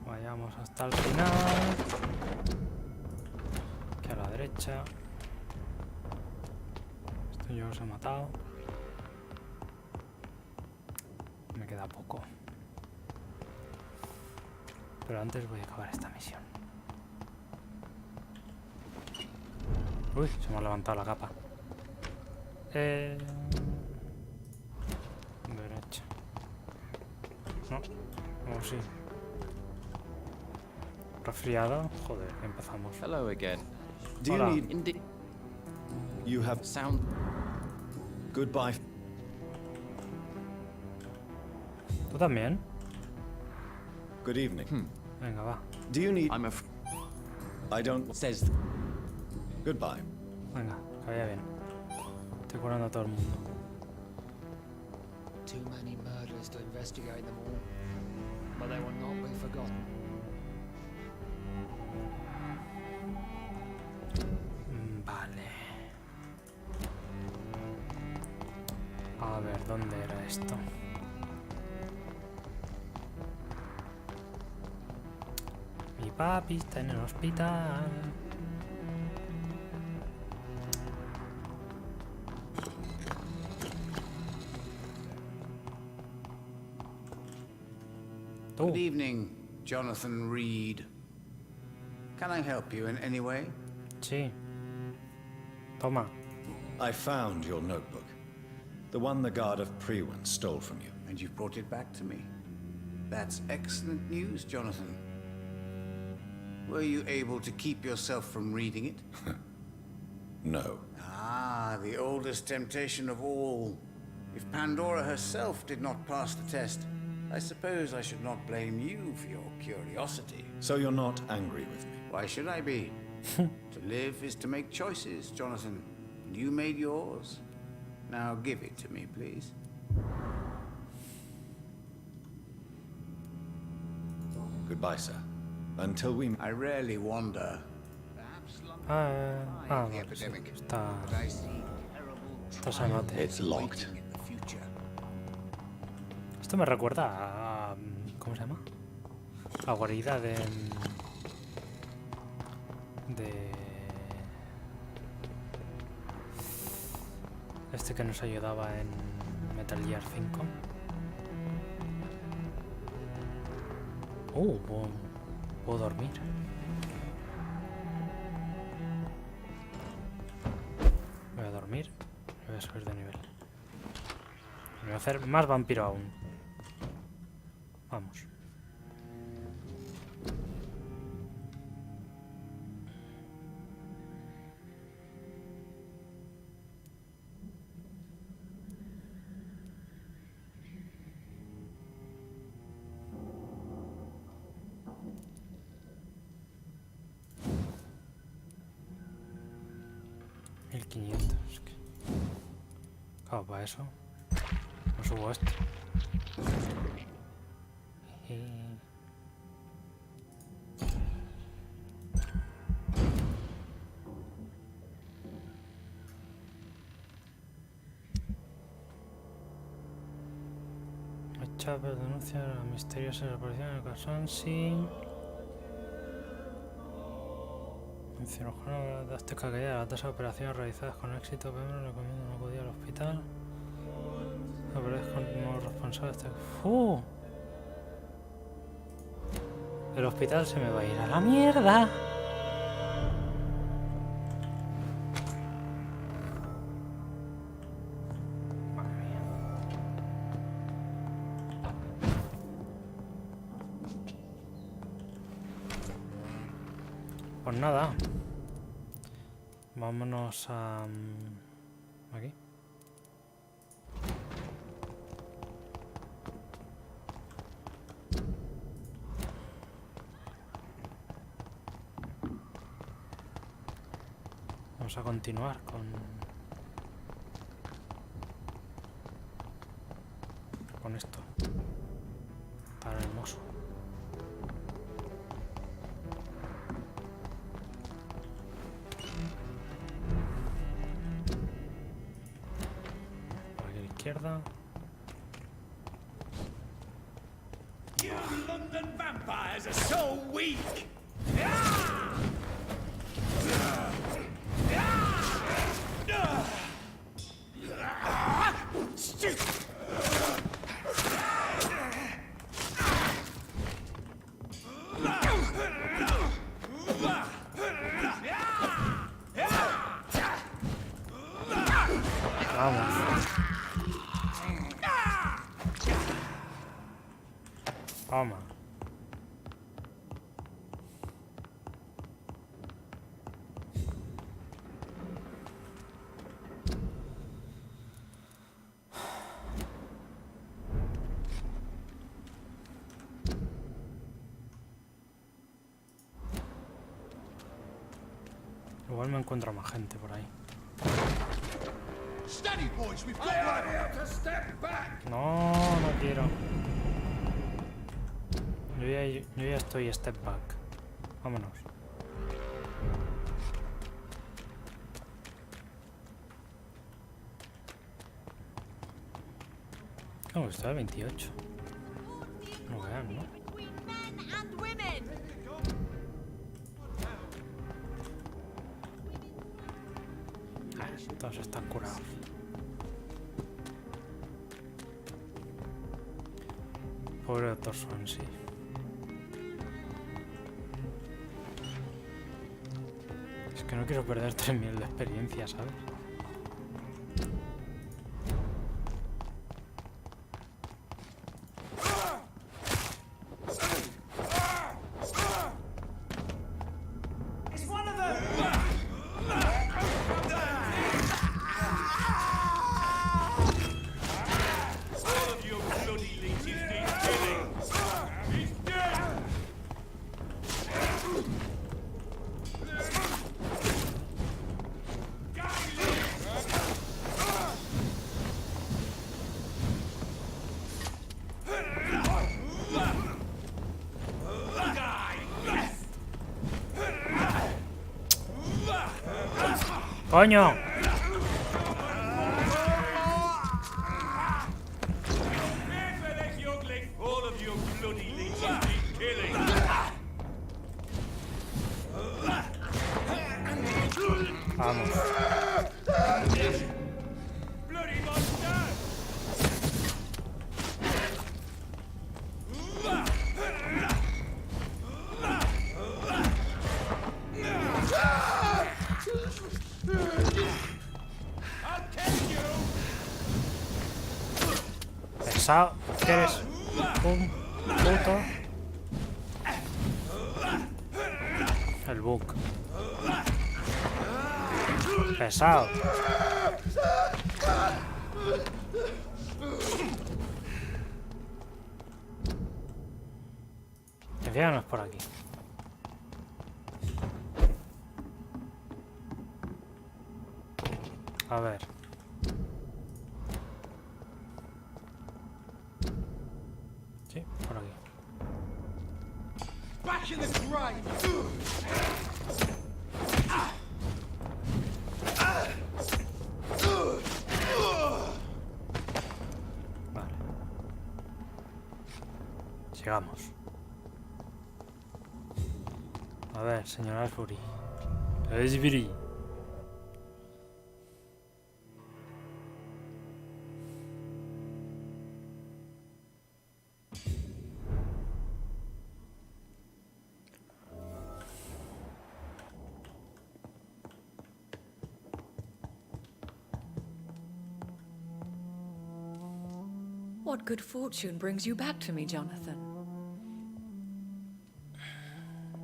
Speaker 1: Vayamos hasta el final. Aquí a la derecha. Esto yo os he matado. Me queda poco. Pero antes voy a acabar esta misión. Uy, se me ha levantado la capa. Derecha. No, oh sí. Resfriado. Joder, empezamos.
Speaker 9: Hello again.
Speaker 2: Do you
Speaker 1: Hola.
Speaker 2: need...
Speaker 9: Indeed.
Speaker 2: You have...
Speaker 9: Sound.
Speaker 2: Goodbye.
Speaker 1: ¿Tú también?
Speaker 2: Good evening.
Speaker 1: Venga, va.
Speaker 2: Do you need...
Speaker 9: I'm a.
Speaker 2: I don't...
Speaker 9: Says.
Speaker 2: Goodbye.
Speaker 1: Venga, que vaya bien. Estoy curando a todo el mundo.
Speaker 10: Too many murders to investigate them all, but they will not be forgotten.
Speaker 1: Vale. A ver, ¿dónde era esto? Mi papi está en el hospital. Tú.
Speaker 11: Good evening, Jonathan Reed. Can I help you in any way?
Speaker 1: Sí. Toma.
Speaker 2: I found your notebook. The one the guard of Prewan stole from you.
Speaker 11: And you've brought it back to me. That's excellent news, Jonathan. Were you able to keep yourself from reading it?
Speaker 2: No.
Speaker 11: Ah, the oldest temptation of all. If Pandora herself did not pass the test, I suppose I should not blame you for your curiosity.
Speaker 2: So you're not angry with me?
Speaker 11: Why should I be? To live is to make choices, Jonathan. And you made yours. Now give it to me, please.
Speaker 2: Goodbye, sir. Until we...
Speaker 11: I rarely wander.
Speaker 1: Vale, sí, está sanote.
Speaker 2: It's locked.
Speaker 1: Esto me recuerda a... ¿Cómo se llama? La guarida de... Este que nos ayudaba en Metal Gear 5. Puedo dormir. Voy a dormir y voy a subir de nivel. Me voy a hacer más vampiro aún. Vamos. Claro, para eso no subo esto. aquí. Chapel denuncia la misteriosa desaparición de Casansi. El cirujano de azteca caída de la tasa de operaciones realizadas con éxito. Pembro recomienda no acudir al hospital. Aparece como responsable de este... El hospital se me va a ir a la mierda. Pues nada, vámonos a aquí. Vamos a continuar con esto. Tan hermoso. Izquierda.
Speaker 8: You London vampires are so weak!
Speaker 1: Toma. Igual me encuentro más gente por ahí. No, no quiero. Yo ya estoy step back. Vámonos. Oh, está de 28. No vean, ¿no? Todos están curados. Pobre doctor Swansea. Es que no quiero perder 3000 de experiencia, ¿sabes? ¡Coño! Vamos. Pesado, que eres un puto. El bug. Pesado. Encima no es por aquí. A ver. Sí, por aquí.
Speaker 8: back in the grave!
Speaker 1: Vale. Sigamos. A ver, señor Asbury. Asbury.
Speaker 9: What good fortune brings you back to me, Jonathan?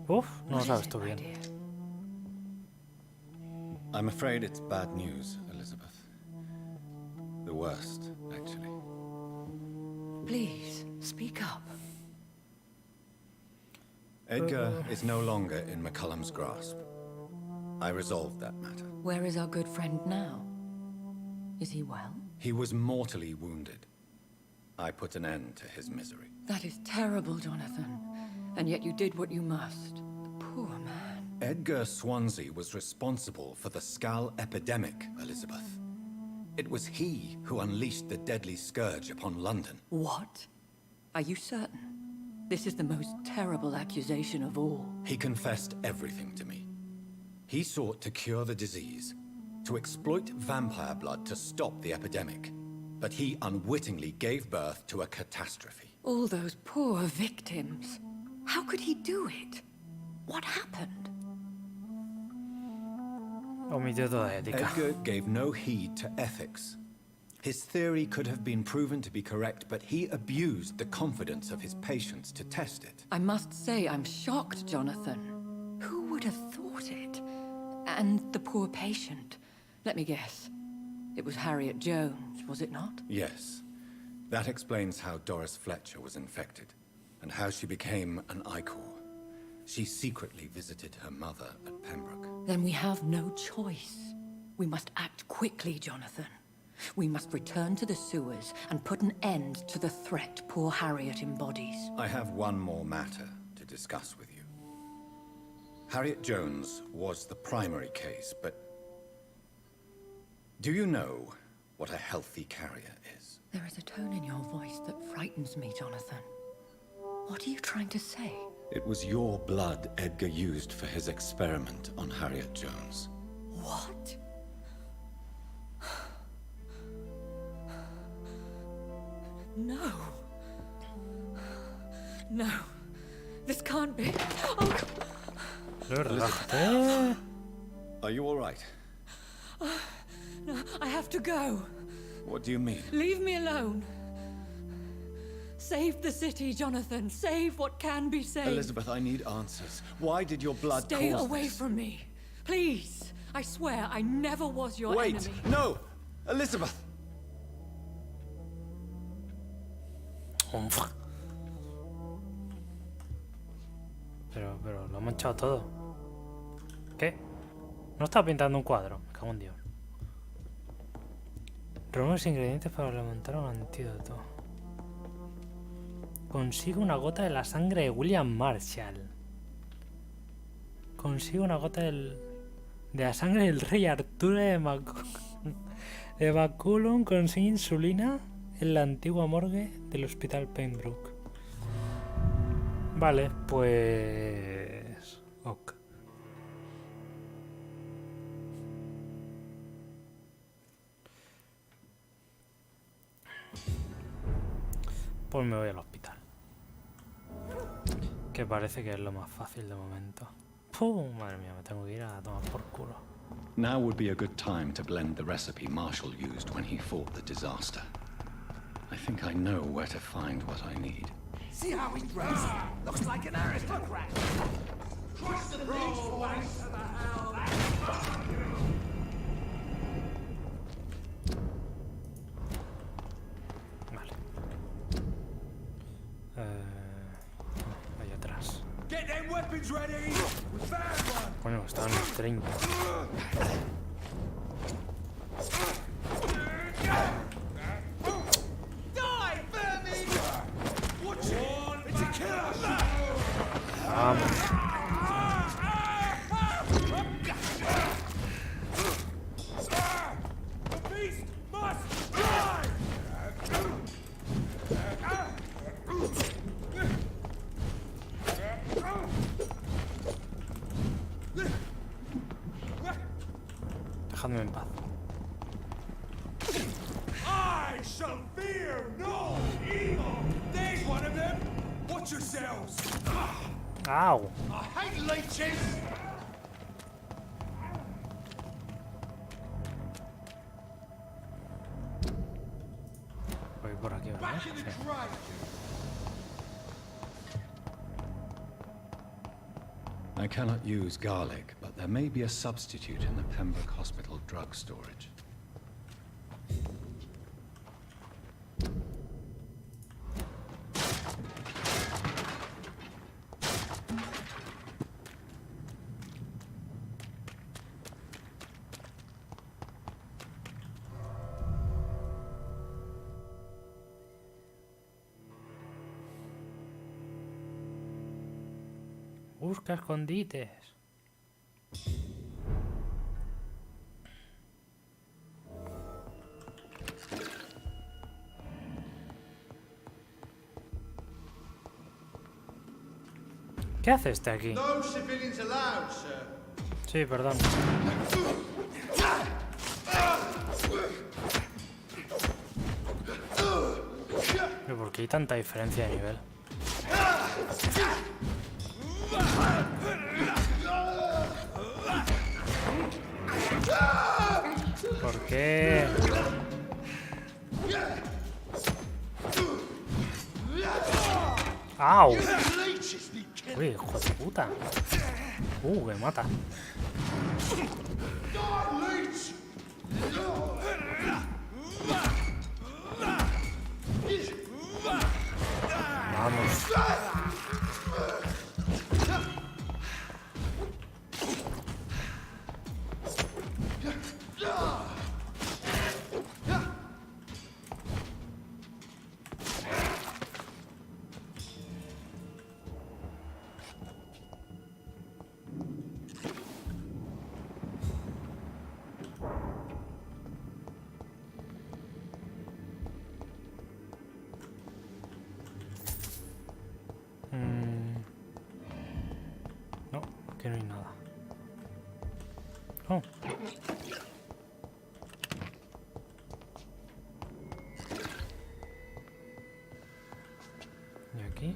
Speaker 1: Uf, no lo
Speaker 9: What
Speaker 1: sabes
Speaker 9: is it,
Speaker 1: tú
Speaker 9: my
Speaker 1: bien.
Speaker 9: dear?
Speaker 2: I'm afraid it's bad news, Elizabeth. The worst, actually.
Speaker 9: Please, speak up.
Speaker 2: Edgar is no longer in McCullum's grasp. I resolved that matter.
Speaker 9: Where is our good friend now? Is he well?
Speaker 2: He was mortally wounded. I put an end to his misery.
Speaker 9: That is terrible, Jonathan. And yet you did what you must. The poor man.
Speaker 2: Edgar Swansea was responsible for the Skull epidemic, Elizabeth. It was he who unleashed the deadly scourge upon London.
Speaker 9: What? Are you certain? This is the most terrible accusation of all.
Speaker 2: He confessed everything to me. He sought to cure the disease, to exploit vampire blood to stop the epidemic. But he unwittingly gave birth to a catastrophe.
Speaker 9: All those poor victims. How could he do it? What happened?
Speaker 1: Omitió toda ética.
Speaker 2: Edgar gave no heed to ethics. His theory could have been proven to be correct, but he abused the confidence of his patients to test it.
Speaker 9: I must say I'm shocked, Jonathan. Who would have thought it? And the poor patient. Let me guess. It was Harriet Jones, was it not?
Speaker 2: Yes. That explains how Doris Fletcher was infected, and how she became an Icor. She secretly visited her mother at Pembroke.
Speaker 9: Then we have no choice. We must act quickly, Jonathan. We must return to the sewers and put an end to the threat poor Harriet embodies.
Speaker 2: I have one more matter to discuss with you. Harriet Jones was the primary case, but do you know what a healthy carrier is?
Speaker 9: There is a tone in your voice that frightens me, Jonathan. What are you trying to say?
Speaker 2: It was your blood Edgar used for his experiment on Harriet Jones.
Speaker 9: What? No. No. This can't be. Oh,
Speaker 1: Relájate.
Speaker 2: Are you all right?
Speaker 9: no, I have to go.
Speaker 2: What do you mean?
Speaker 9: Leave me alone. Save the city, Jonathan. Save what can be saved.
Speaker 2: Elizabeth, I need answers. Why did your blood
Speaker 9: Stay
Speaker 2: cause
Speaker 9: away
Speaker 2: this?
Speaker 9: from me. Please. I swear I never was your
Speaker 2: Wait!
Speaker 9: enemy.
Speaker 2: No! Elizabeth!
Speaker 1: Pero lo hemos echado todo. ¿Qué? No estaba pintando un cuadro. Me cago en Dios. Reúne los ingredientes para levantar un antídoto. Consigue una gota de la sangre de William Marshall. Consigue una gota de la sangre del rey Arturo de Maculum. Consigue insulina en la antigua morgue del hospital Pembroke. Vale, pues... ok. Pues me voy al hospital. Que parece que es lo más fácil de momento. ¡Pum! Madre mía, me tengo que ir a tomar por culo.
Speaker 2: Now would be a good time to blend the recipe Marshall used when he fought the disaster. I think I know where to find what I need.
Speaker 7: See how he's dressed? Looks like an aristocrat. Trust the throw away to the hell.
Speaker 1: Vale. Ahí atrás.
Speaker 8: Get them weapons ready! We found one!
Speaker 1: Bueno, estaban los 30.
Speaker 8: Die, vermin! Watch it! It's a killer!
Speaker 1: Vamos.
Speaker 8: The beast must die!
Speaker 1: Dejadme en paz.
Speaker 8: I shall fear no evil! There's one of them! Watch yourselves!
Speaker 1: ¡Au!
Speaker 7: I hate leeches!
Speaker 1: Voy por aquí, ¿verdad?
Speaker 7: Back in the
Speaker 1: Sí.
Speaker 7: grave!
Speaker 2: I cannot use garlic, but there may be a substitute in the Pembroke Hospital drug storage.
Speaker 1: Busca escondites. ¿Qué hace este aquí?
Speaker 7: No civilians allowed, sir.
Speaker 1: Sí, perdón. ¿Pero por qué hay tanta diferencia de nivel? ¿Por qué? ¡Au!
Speaker 7: Leeches need killing.
Speaker 1: Uy, hijo de puta. Que mata.
Speaker 7: Die, leech!
Speaker 1: Vamos. No, que no hay nada. Oh. ¿Y aquí?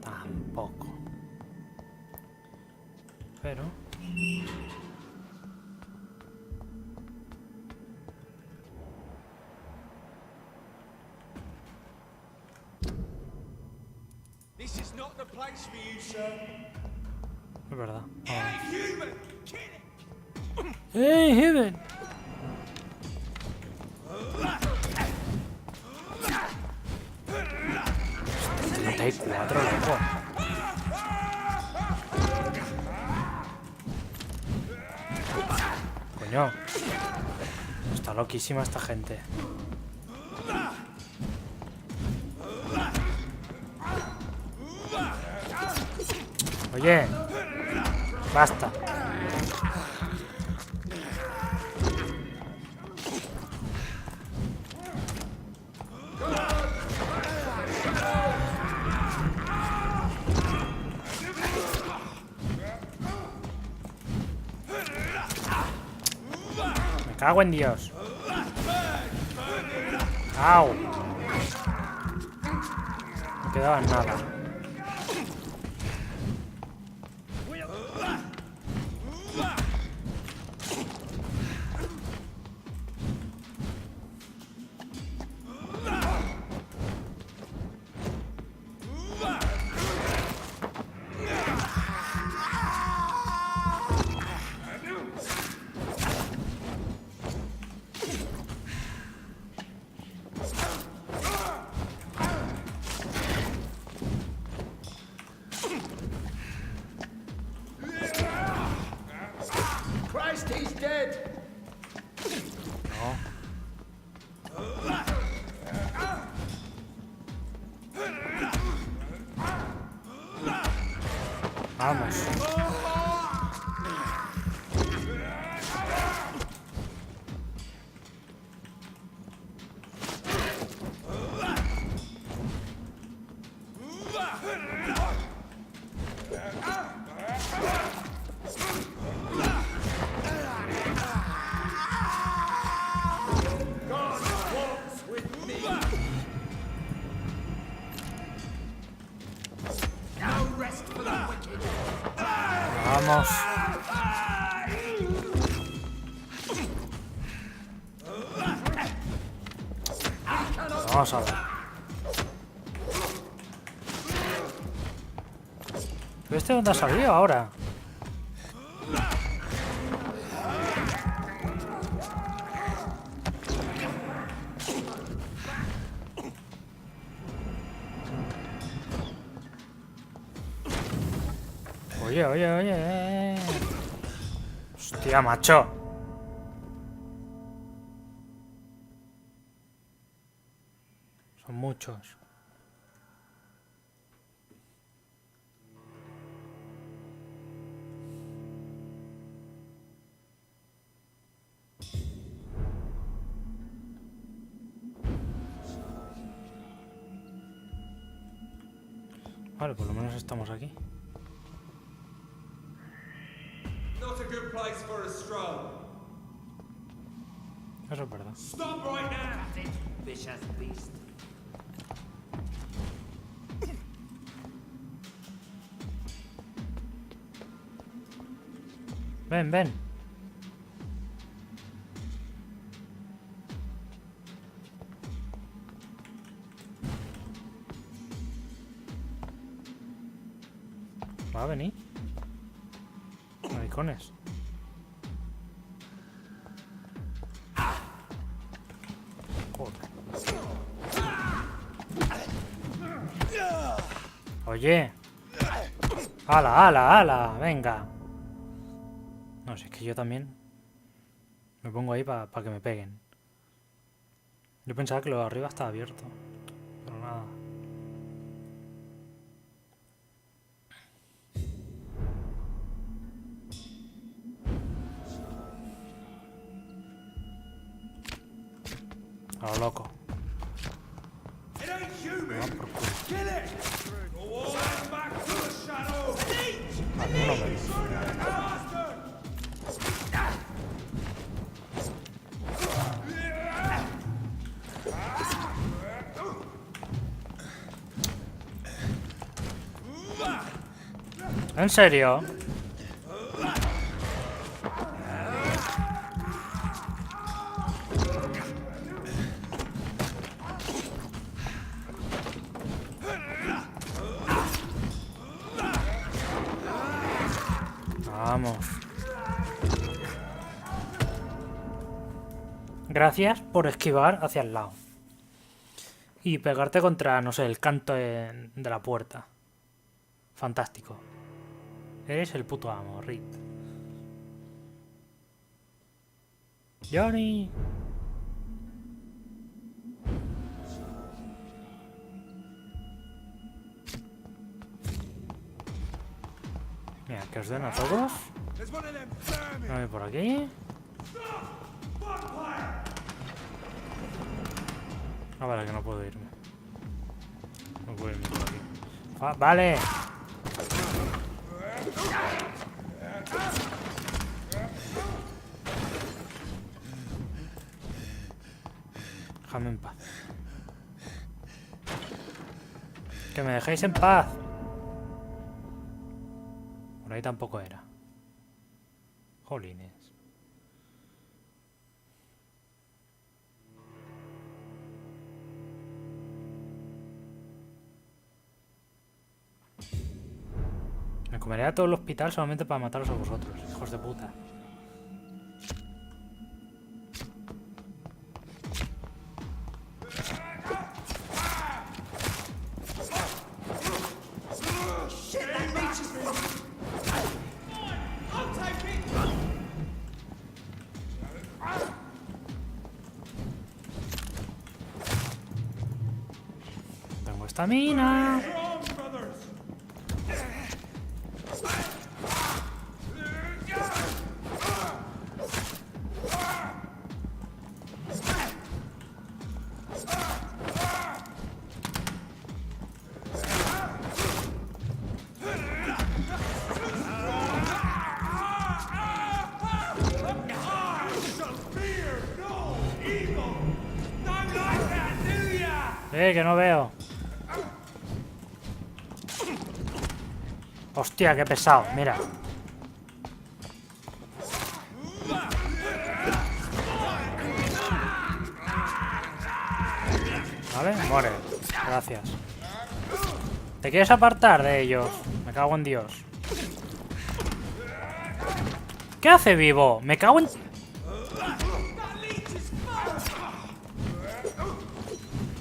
Speaker 1: Tampoco. Pero...
Speaker 7: This is not the place for you, sir.
Speaker 1: es verdad.
Speaker 7: Human! Kill it!
Speaker 1: ¡Hey, Heaven! Hay 4, loco. Coño. Está loquísima esta gente. Oye. Basta. Me cago en Dios. ¡Au! No quedaba nada.
Speaker 7: Christ, he's dead!
Speaker 1: No. Vamos. Vamos. Vamos a ver. ¿Este dónde ha salido ahora? Oye, oye, oye. Hostia, macho. Son muchos. Vale, por lo menos estamos aquí.
Speaker 8: Not a good place for a stroll.
Speaker 1: Eso es verdad.
Speaker 8: Stop right now! Vicious beast.
Speaker 1: Ven, ven. Va a venir. Maricones. Joder. Oye. ¡Hala, hala, hala! Venga. No, si es que yo también me pongo ahí para que me peguen. Yo pensaba que lo de arriba estaba abierto. Pero nada. A lo loco.
Speaker 8: It ain't human! Kill it! Or walk back to the shadow!
Speaker 1: Alguno me dice. ¿En serio? Vamos. Gracias por esquivar hacia el lado. Y pegarte contra, no sé, el canto de la puerta. Fantástico. Eres el puto amo, Reed. Johnny. Mira, que os den a todos. A ver por aquí. Ah, vale, que no puedo irme. No puedo irme por aquí. Ah, vale. Déjame en paz. Que me dejéis en paz. Por ahí tampoco era. Jolines. Me comeré a todo el hospital solamente para mataros a vosotros, hijos de puta. Tengo estamina. Que no veo. Hostia, qué pesado, mira. Vale, muere. Gracias. ¿Te quieres apartar de ellos? Me cago en Dios. ¿Qué hace vivo? Me cago en...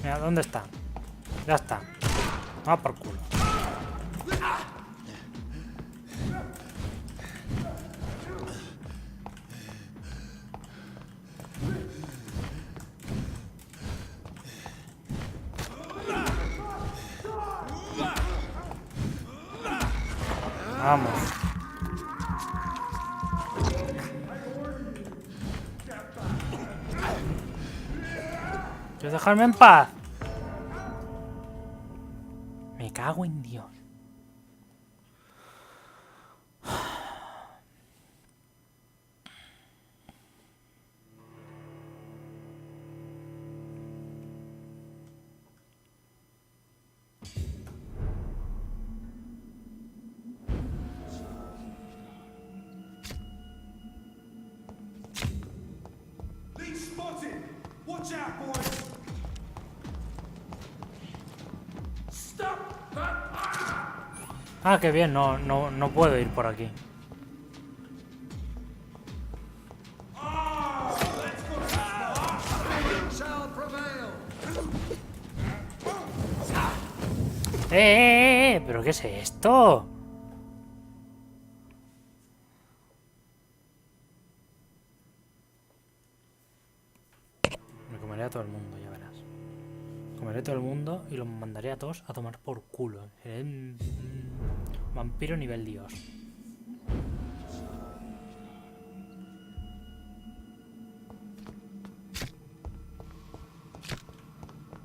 Speaker 1: Mira, ¿dónde está? Ya está. Va por culo. Vamos. ¿Quieres dejarme en paz? Me cago en Dios.
Speaker 8: Watch out, boys! Stop!
Speaker 1: Ah, qué bien, no puedo ir por aquí. ¿Pero qué es esto? Me comeré a todo el mundo, ya verás. Comeré a todo el mundo y los mandaré a todos a tomar por culo. Seré un vampiro nivel Dios.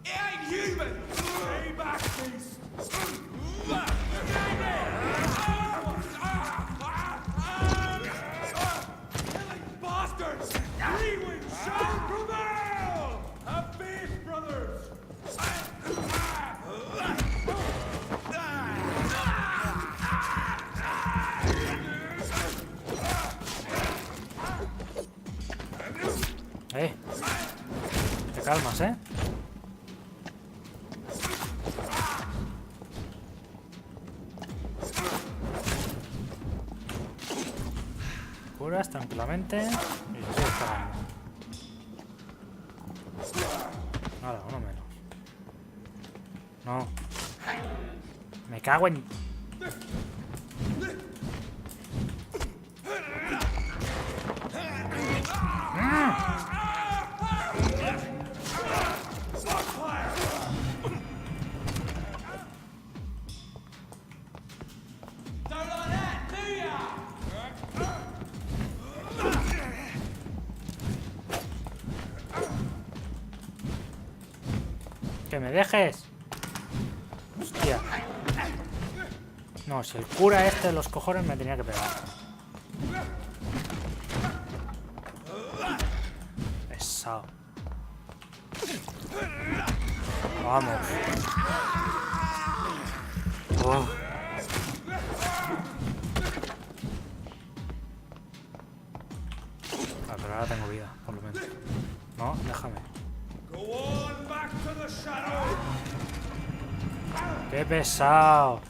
Speaker 8: It ain't human! Stay back, beast! Killing bastards! We will shall prevail! A beast, brothers!
Speaker 1: Te calmas, ¿eh? Curas tranquilamente y se sigue esperando. Nada, uno menos. No. Me cago en... ¡Que me dejes! ¡Hostia! No, si el cura este de los cojones me tenía que pegar. Pesado. Vamos. Oh. Ah, pero ahora tengo vida, por lo menos. No, déjame. ¡Qué pesado!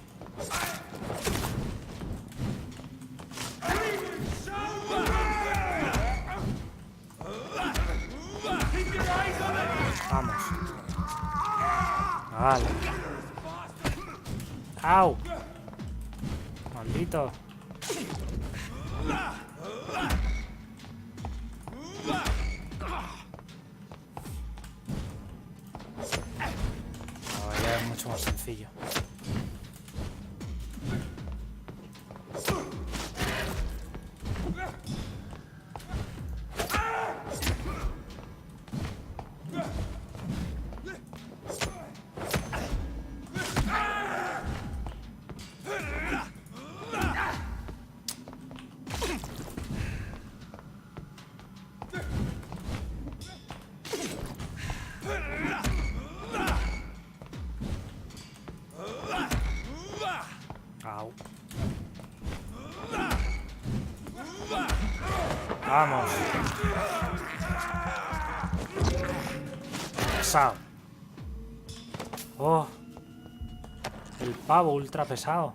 Speaker 1: Vamos. Vale. ¡Au! Maldito. Ya es mucho más sencillo. Vamos. Pesado. Oh. El pavo ultra pesado.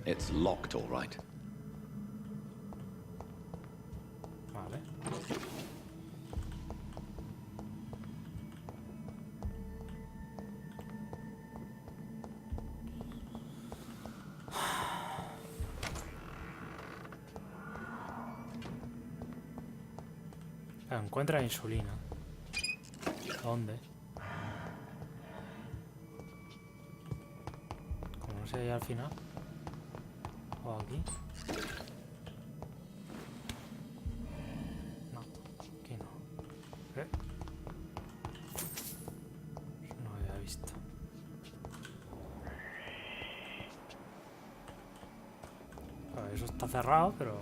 Speaker 2: It's locked, all right.
Speaker 1: Vale. Encuentra insulina. ¿Dónde? Como no sé ahí al final. ¿O aquí? No, aquí no. ¿Eh? No había visto. A ver, eso está cerrado, pero...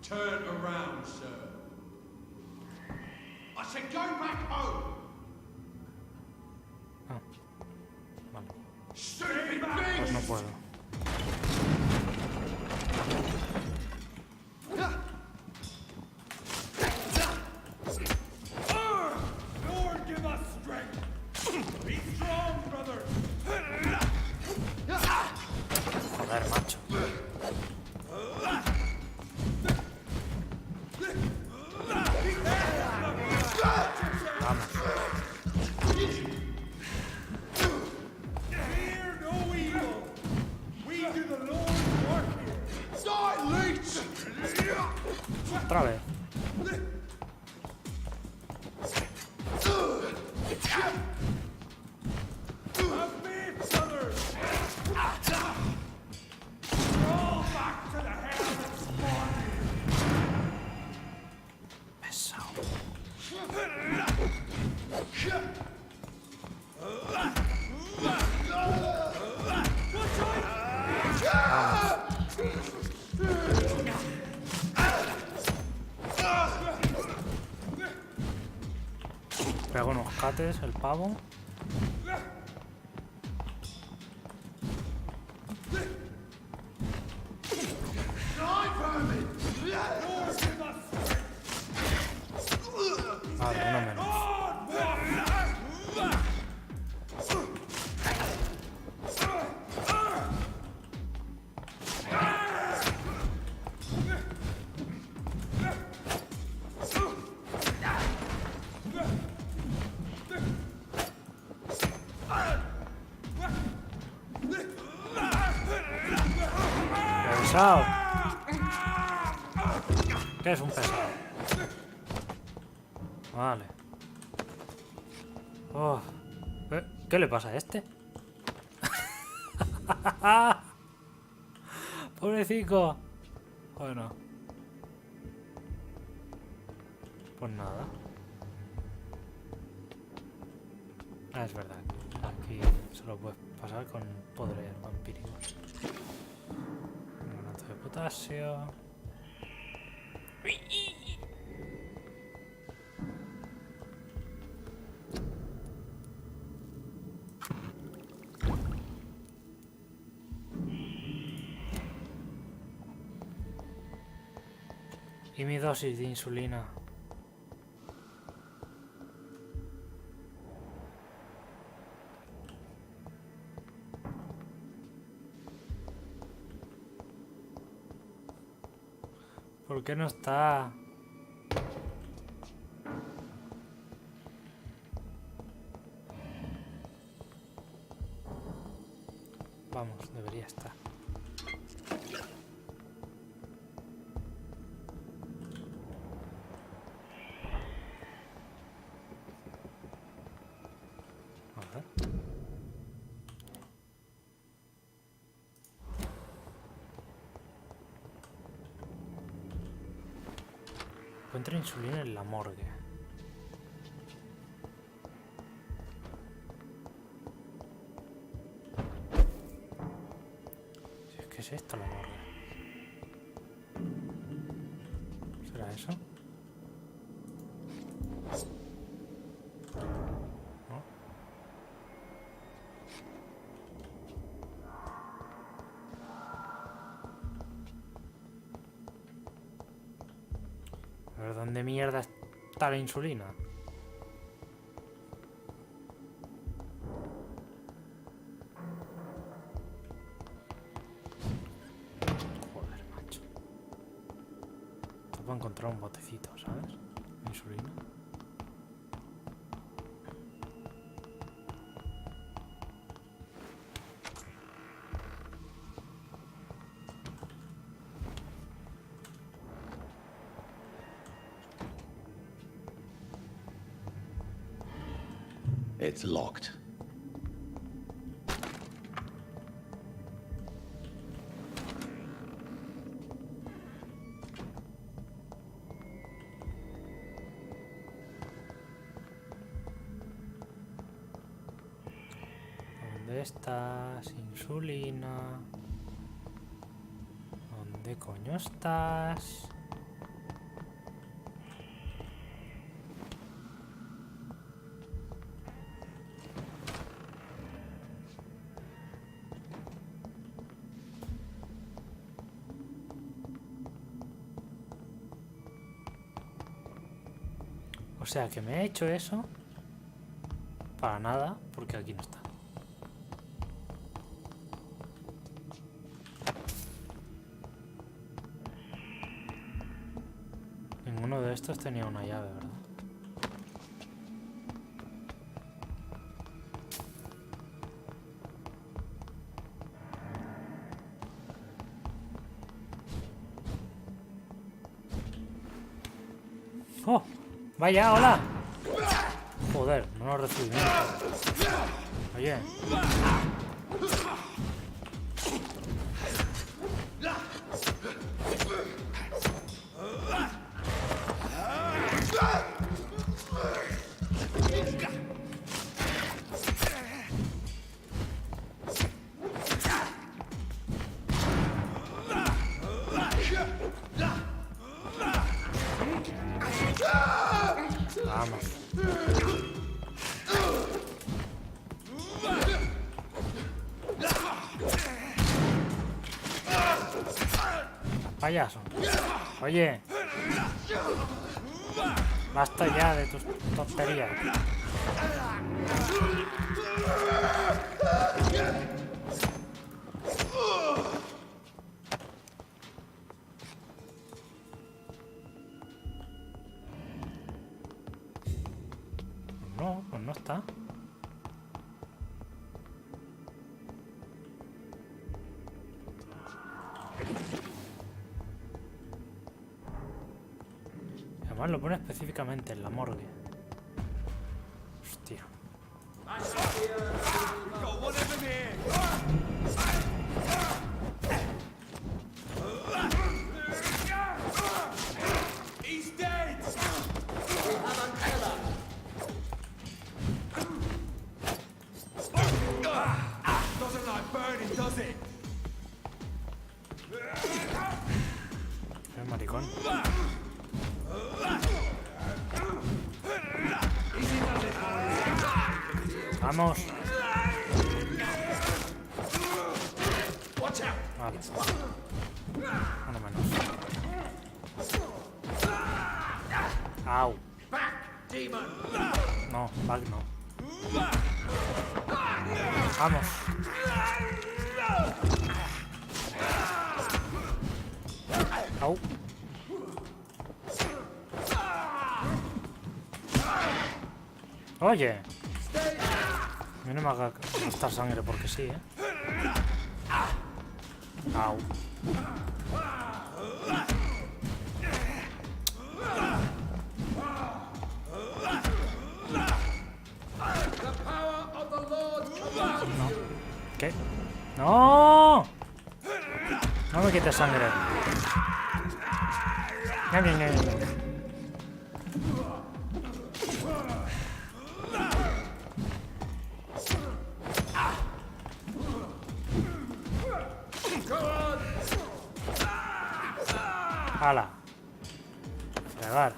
Speaker 8: Turn around, sir. I said go back home.
Speaker 1: Ah, vale.
Speaker 8: Stupid
Speaker 1: Pues no
Speaker 8: beast!
Speaker 1: puedo.
Speaker 8: Lord, give us strength. Be strong, brother.
Speaker 1: Joder, macho. Vamos.
Speaker 8: Fear no evil. We do the Lord's work here. Die, leech!
Speaker 1: Otra vez.
Speaker 8: Have faith, brothers. Crawl back to the hell that spawned you.
Speaker 1: Pesado. Pego unos cates el pavo. Vale, uno menos. Pesado. ¿Qué es un pesado? Vale. Oh. ¿Qué le pasa a este? Pobrecito. Bueno. Pues nada. Ah, es verdad. Aquí se lo puedes pasar con poderes vampíricos. Granato de potasio. Y mi dosis de insulina. ¿Por qué no está? Vamos, debería estar. A ver. Encuentra insulina en la morgue. Si es que es esto la morgue. ¿Será eso? ¿No? A ver, ¿dónde mierda está la insulina? Joder, macho. Esto para encontrar un botecito, ¿sabes? Insulina.
Speaker 2: It's locked.
Speaker 1: ¿Dónde estás, insulina? ¿Dónde coño estás? O sea que me he hecho eso para nada, porque aquí no está. Ninguno de estos tenía una llave, ¿verdad? ¡Oh! ¡Vaya, hola! Joder, no lo recibí. Oye. Vamos. Payaso. Oye. Basta ya de tus tonterías. No, pues no está. Además lo pone específicamente en la morgue. Hostia.
Speaker 8: He's dead! Doesn't like burning, does it?
Speaker 1: Es maricón. Vamos. Vale. Uno menos. Au. No, back no. Vamos. Au. Oye. A mí no me haga gastar sangre porque sí, ¿eh? Au. No. ¿Qué? ¡No! No me quites sangre. ¡Hala! Fregar.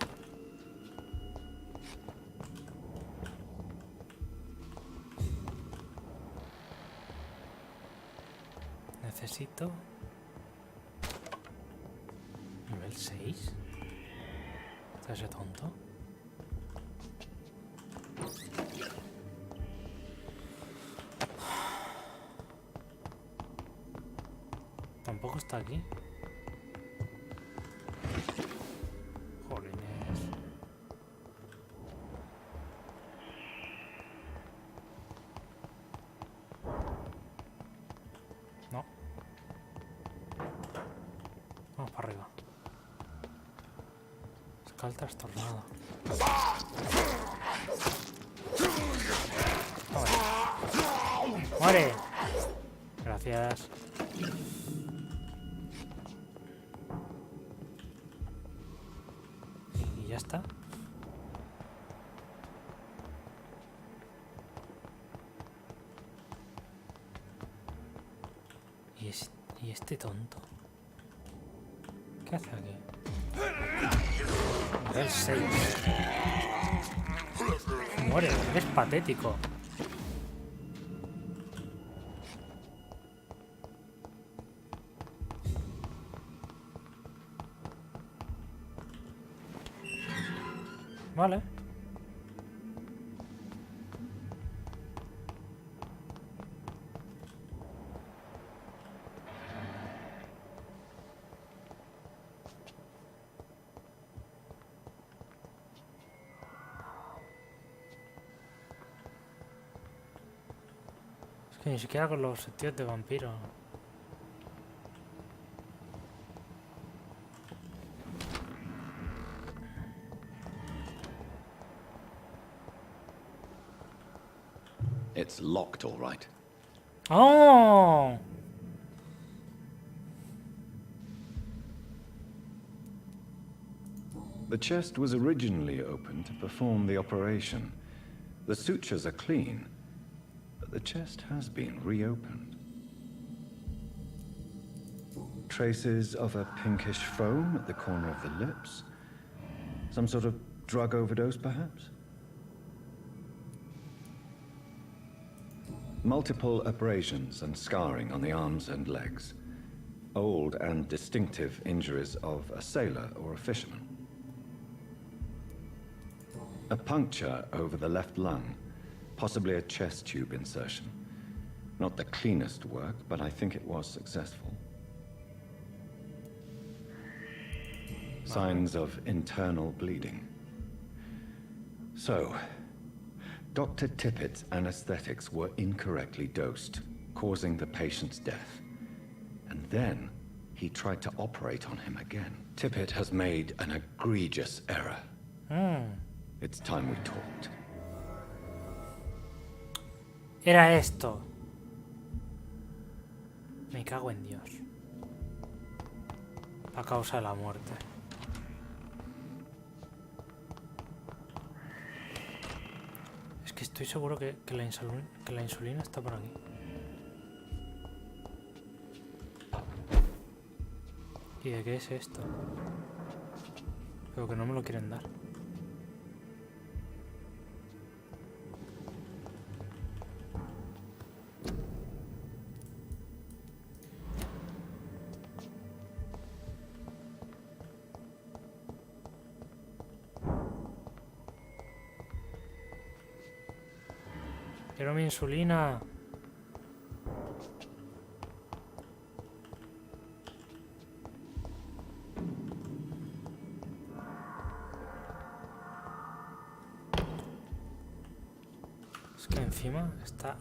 Speaker 1: Necesito... ¿Nivel 6? ¿Está ese tonto? Tampoco está aquí. Jolines. No. Vamos para arriba. Escal trastornado. ¡Muere! Gracias. Y ya está. ¿Y este tonto? ¿Qué hace aquí? Nivel 6. Muere, eres patético. Vale. Es que ni siquiera con los tíos de vampiro.
Speaker 2: It's locked, all right.
Speaker 1: ¡Oh!
Speaker 2: The chest was originally opened to perform the operation. The sutures are clean, but the chest has been reopened. Traces of a pinkish foam at the corner of the lips. Some sort of drug overdose, perhaps? Multiple abrasions and scarring on the arms and legs. Old and distinctive injuries of a sailor or a fisherman. A puncture over the left lung, possibly a chest tube insertion. Not the cleanest work, but I think it was successful. Signs of internal bleeding. So, Dr. Tippett's anesthetics were incorrectly dosed, causing the patient's death. And then, he tried to operate on him again. Tippett has made an egregious error. It's time we talked.
Speaker 1: Era esto. Me cago en Dios. La causa de la muerte. Es que estoy seguro que la insulina está por aquí. ¿Y de qué es esto? Pero que no me lo quieren dar. Quiero mi insulina. Es que encima está...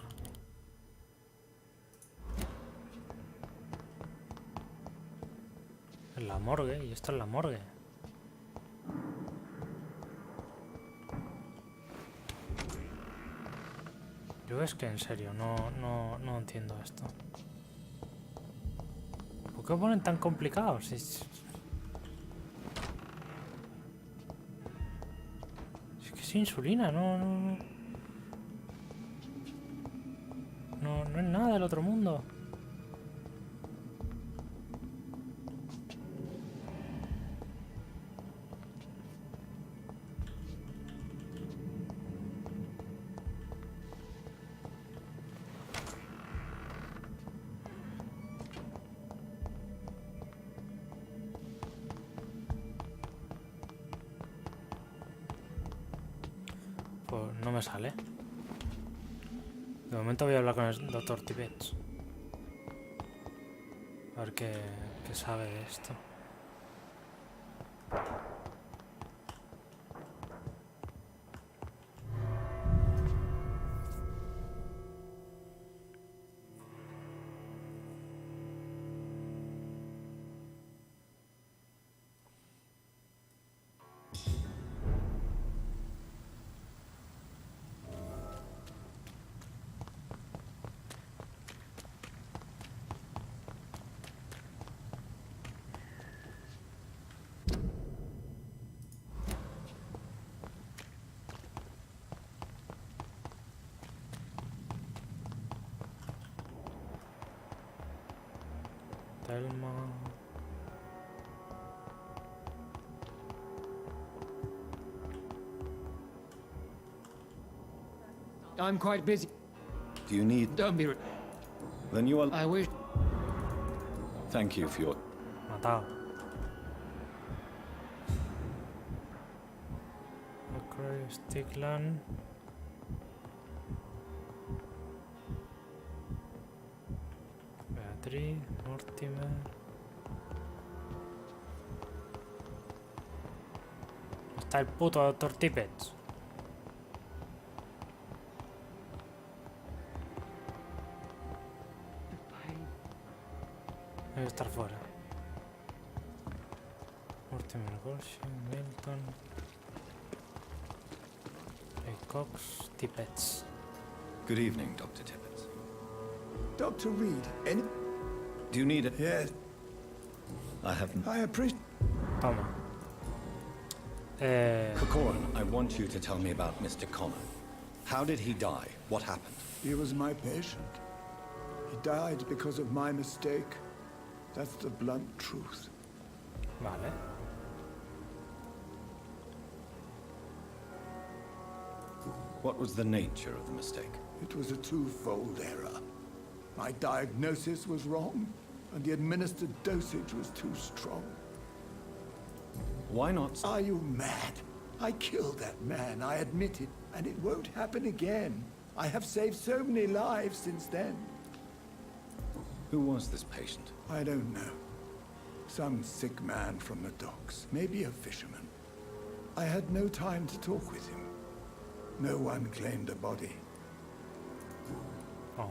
Speaker 1: en la morgue, y esto es la morgue. Yo es que en serio, no entiendo esto. ¿Por qué lo ponen tan complicados? Es que es insulina, no es nada del otro mundo. no me sale. De momento voy a hablar con el doctor Tippett. A ver qué sabe de esto. Telma.
Speaker 10: I'm quite busy.
Speaker 2: Do you need...
Speaker 10: Don't be...
Speaker 2: Then you are...
Speaker 10: I wish...
Speaker 2: Thank you for your...
Speaker 1: Matado. Okay, Stickland. Beatriz, Mortimer. Está el puto doctor Tippett. Debe estar fuera. Mortimer, Gorshin, Milton, Cox, Tippett.
Speaker 2: Good evening, Dr. Tippett.
Speaker 8: Dr. Reed, any...
Speaker 2: Do you need it?
Speaker 8: Yes,
Speaker 2: I haven't...
Speaker 8: I appreciate...
Speaker 1: Toma.
Speaker 2: Corcoran, I want you to tell me about Mr. Connor. How did he die? What happened?
Speaker 8: He was my patient. He died because of my mistake. That's the blunt truth.
Speaker 1: Vale.
Speaker 2: What was the nature of the mistake?
Speaker 8: It was a twofold error. My diagnosis was wrong, and the administered dosage was too strong.
Speaker 2: Why not...
Speaker 8: Are you mad? I killed that man, I admit it, and it won't happen again. I have saved so many lives since then.
Speaker 2: Who was this patient?
Speaker 8: I don't know. Some sick man from the docks, maybe a fisherman. I had no time to talk with him. No one claimed a body.
Speaker 1: Oh.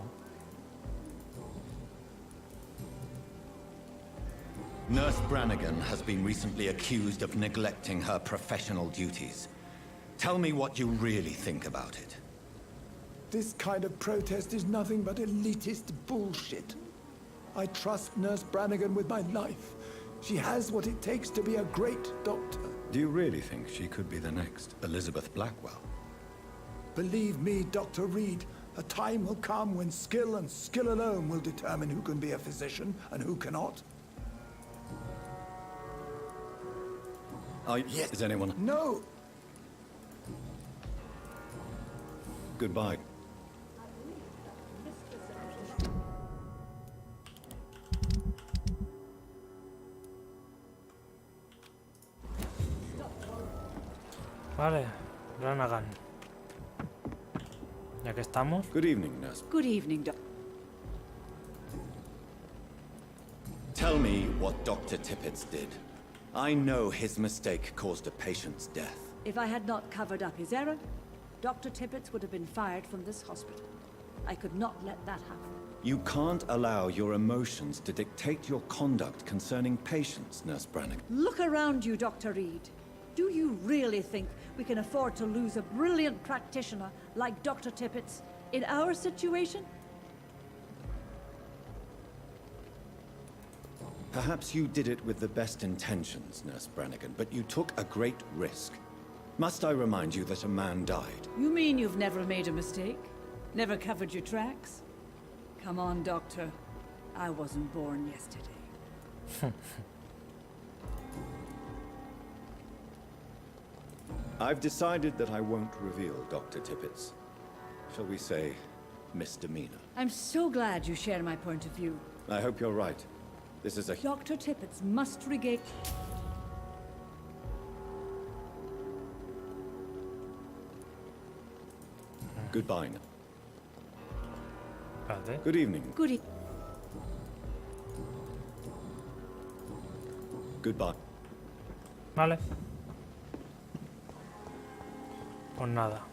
Speaker 2: Nurse Brannigan has been recently accused of neglecting her professional duties. Tell me what you really think about it.
Speaker 8: This kind of protest is nothing but elitist bullshit. I trust Nurse Brannigan with my life. She has what it takes to be a great doctor.
Speaker 2: Do you really think she could be the next Elizabeth Blackwell?
Speaker 8: Believe me, Dr. Reed, a time will come when skill and skill alone will determine who can be a physician and who cannot.
Speaker 2: Yes. Is anyone...
Speaker 8: No!
Speaker 2: Goodbye.
Speaker 1: Vale, Brannigan. Ya que estamos.
Speaker 2: Good evening, nurse.
Speaker 12: Good evening, Doc.
Speaker 2: Tell me what Dr. Tippett did. I know his mistake caused a patient's death.
Speaker 12: If I had not covered up his error, Dr. Tippett would have been fired from this hospital. I could not let that happen.
Speaker 2: You can't allow your emotions to dictate your conduct concerning patients, Nurse Brannigan.
Speaker 12: Look around you, Dr. Reed. Do you really think we can afford to lose a brilliant practitioner like Dr. Tippett in our situation?
Speaker 2: Perhaps you did it with the best intentions, Nurse Brannigan, but you took a great risk. Must I remind you that a man died?
Speaker 12: You mean you've never made a mistake? Never covered your tracks? Come on, Doctor. I wasn't born yesterday.
Speaker 2: I've decided that I won't reveal Dr. Tippett's, shall we say, misdemeanor.
Speaker 12: I'm so glad you share my point of view.
Speaker 2: I hope you're right. This is a...
Speaker 12: Dr. Tippett must regain...
Speaker 2: Goodbye.
Speaker 1: Espérate.
Speaker 2: Good evening. Goodbye.
Speaker 1: Vale. Pues nada.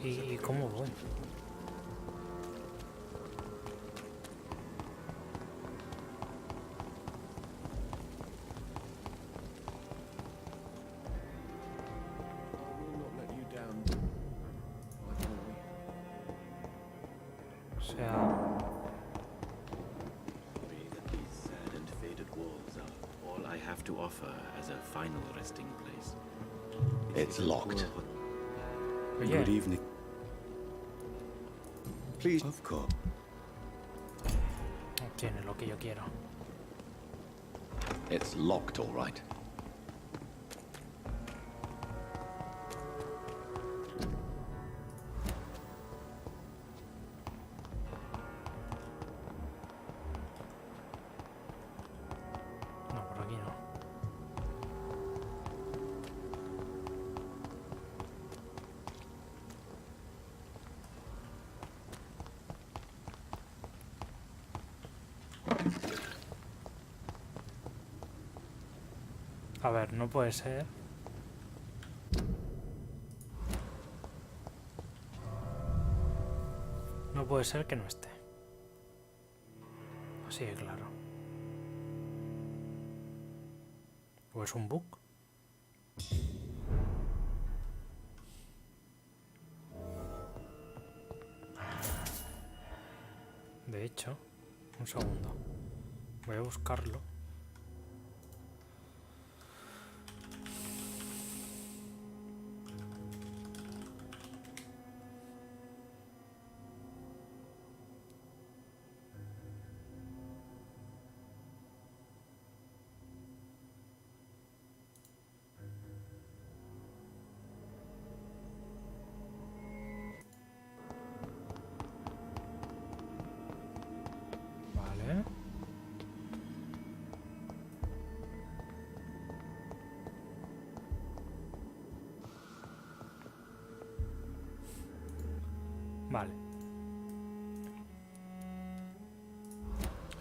Speaker 1: ¿Y cómo voy? O sea...
Speaker 13: I have to offer as a final resting place.
Speaker 2: It's locked.
Speaker 1: Oye.
Speaker 2: Good evening. Please. Of course.
Speaker 1: Tiene lo que yo quiero.
Speaker 2: It's locked, all right.
Speaker 1: No, por aquí no. A ver, no puede ser. No puede ser que no esté. Así de claro. ¿O es un bug? De hecho, un segundo. Voy a buscarlo. Vale. Vale.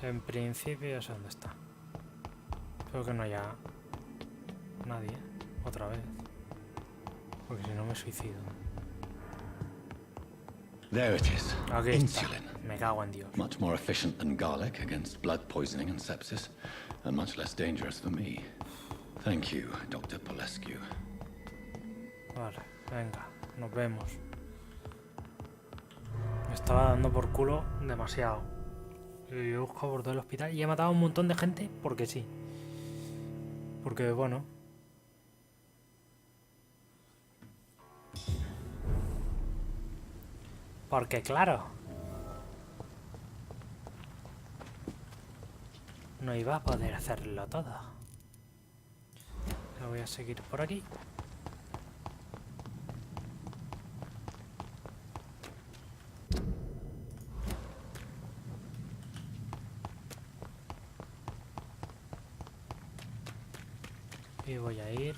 Speaker 1: En principio ya sé dónde está. Espero que no haya nadie otra vez. Porque si no me suicido.
Speaker 2: There it is.
Speaker 1: Aquí está.
Speaker 2: Insulin.
Speaker 1: Me cago en Dios.
Speaker 2: Much more efficient than garlic against blood poisoning and sepsis, and much less dangerous for me. Thank you, Dr. Polescu.
Speaker 1: Vale, venga, nos vemos. Me estaba dando por culo demasiado. Yo busco por todo el hospital y he matado a un montón de gente porque sí. Porque, bueno... Porque, claro... No iba a poder hacerlo todo. Lo voy a seguir por aquí. Y voy a ir...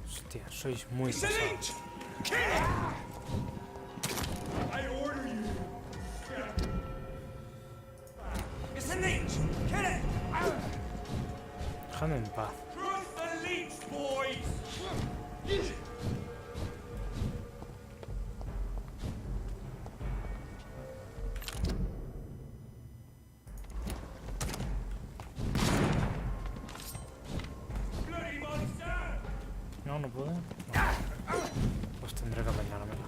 Speaker 1: Hostia, sois muy pesados. Déjame en paz. No, no puedo. No. Pues tendré que apañármelas.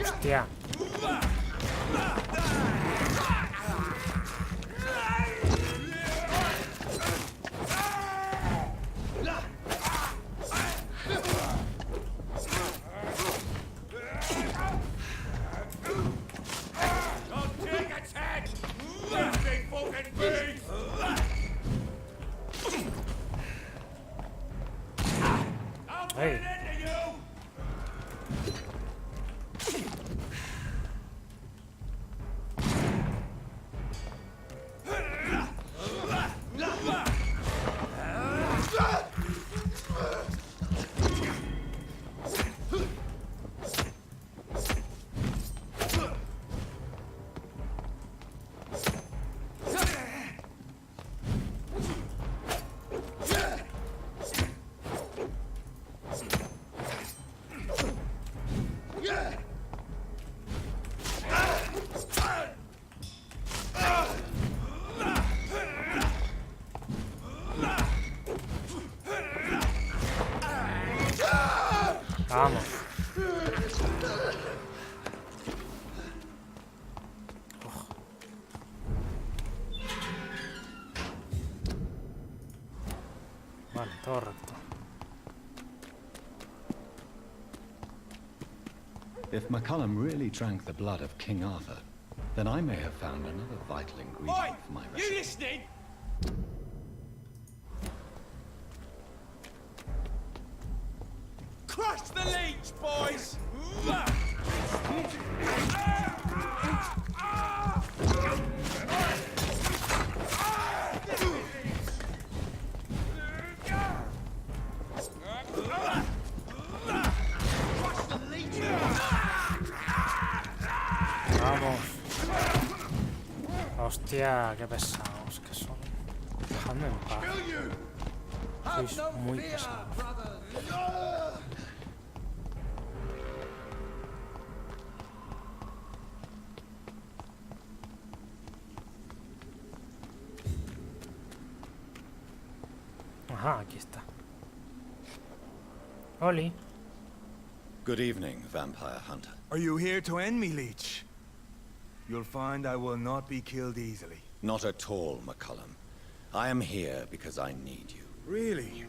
Speaker 1: Hostia. Hey. Vamos. Vale, todo recto.
Speaker 2: If McCullum really drank the blood of King Arthur, then I may have found another vital ingredient for my recipe.
Speaker 7: You listening? Crush the leech, boys!
Speaker 1: Vamos. Hostia, qué pesados que son. Dejadme en paz. Sois muy pesados. Ajá, aquí está. Oli.
Speaker 2: Good evening, Vampire Hunter.
Speaker 14: Are you here to end me, Leech? You'll find I will not be killed easily.
Speaker 2: Not at all, McCullum. I am here because I need you.
Speaker 14: Really?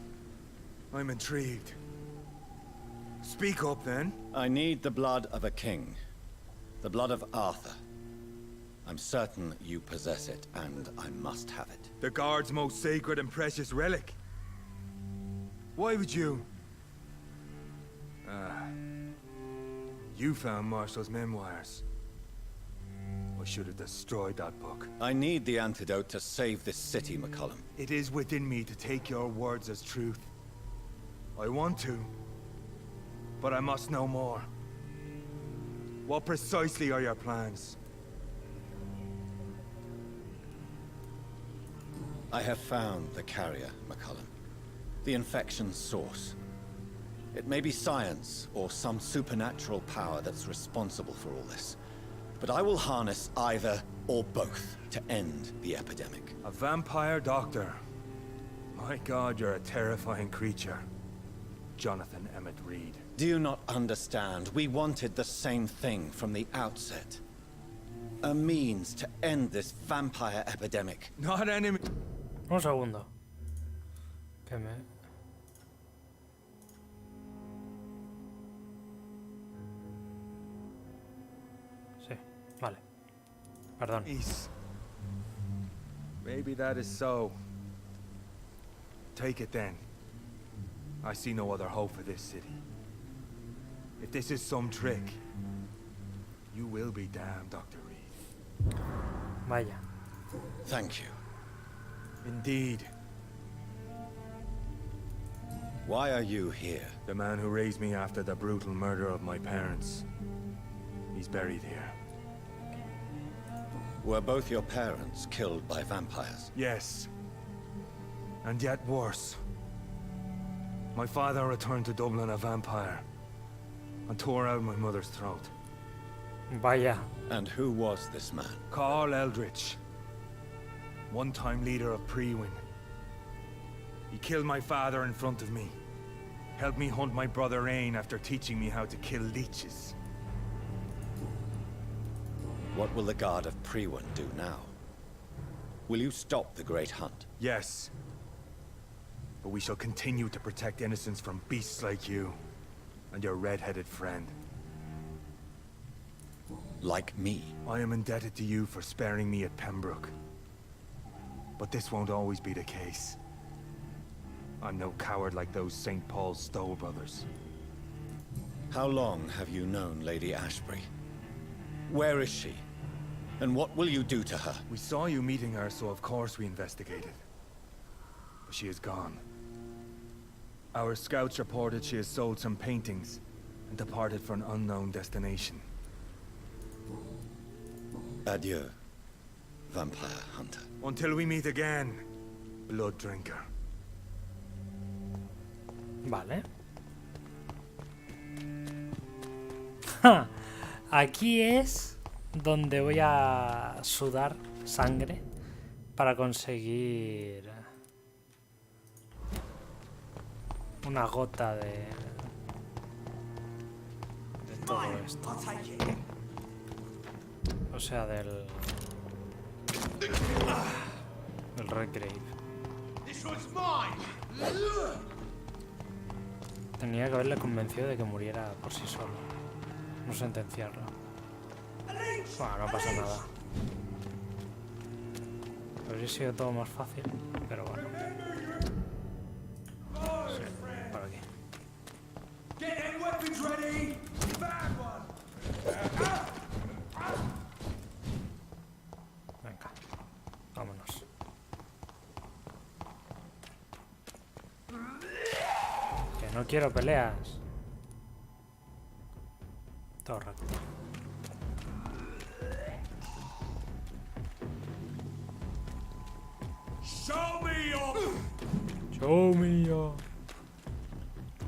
Speaker 14: I'm intrigued. Speak up, then.
Speaker 2: I need the blood of a king. The blood of Arthur. I'm certain you possess it, and I must have it.
Speaker 14: The Guard's most sacred and precious relic. Why would you? You found Marshall's memoirs. I should have destroyed that book.
Speaker 2: I need the antidote to save this city, McCullum.
Speaker 14: It is within me to take your words as truth. I want to, but I must know more. What precisely are your plans?
Speaker 2: I have found the carrier, McCullum. The infection's source. It may be science or some supernatural power that's responsible for all this. But I will harness either or both to end the epidemic.
Speaker 14: A vampire doctor. My God, you're a terrifying creature. Jonathan Emmett Reed.
Speaker 2: Do you not understand? We wanted the same thing from the outset. A means to end this vampire epidemic.
Speaker 14: Not enemy.
Speaker 1: Un segundo. Que me... Sí, vale. Perdón.
Speaker 14: Maybe that is so. Take it then. I see no other hope for this city. If this is some trick, you will be damned, Dr. Reed.
Speaker 1: Vaya.
Speaker 2: Thank you.
Speaker 14: Indeed.
Speaker 2: Why are you here?
Speaker 14: The man who raised me after the brutal murder of my parents. He's buried here.
Speaker 2: Were both your parents killed by vampires?
Speaker 14: Yes. And yet worse. My father returned to Dublin a vampire and tore out my mother's throat.
Speaker 1: Vaya.
Speaker 2: And who was this man?
Speaker 14: Carl Eldritch. One-time leader of Prewin. He killed my father in front of me. Helped me hunt my brother Ain after teaching me how to kill leeches.
Speaker 2: What will the Guard of Prewin do now? Will you stop the Great Hunt?
Speaker 14: Yes. But we shall continue to protect innocents from beasts like you and your red-headed friend.
Speaker 2: Like me?
Speaker 14: I am indebted to you for sparing me at Pembroke. But this won't always be the case. I'm no coward like those St. Paul's Stowe brothers.
Speaker 2: How long have you known Lady Ashbury? Where is she? And what will you do to her?
Speaker 14: We saw you meeting her, so of course we investigated. But she is gone. Our scouts reported she has sold some paintings and departed for an unknown destination.
Speaker 2: Adieu, Vampire Hunter.
Speaker 14: Until we meet again, Blood Drinker.
Speaker 1: Vale. Ja, aquí es donde voy a sudar sangre para conseguir una gota todo esto. O sea, del Redgrave. Tenía que haberle convencido de que muriera por sí solo. No sentenciarlo. Bueno, no pasa nada. Habría sido todo más fácil, pero bueno. Sí, por aquí. Venga, vámonos. Que no quiero peleas. Todo recto. Show me your...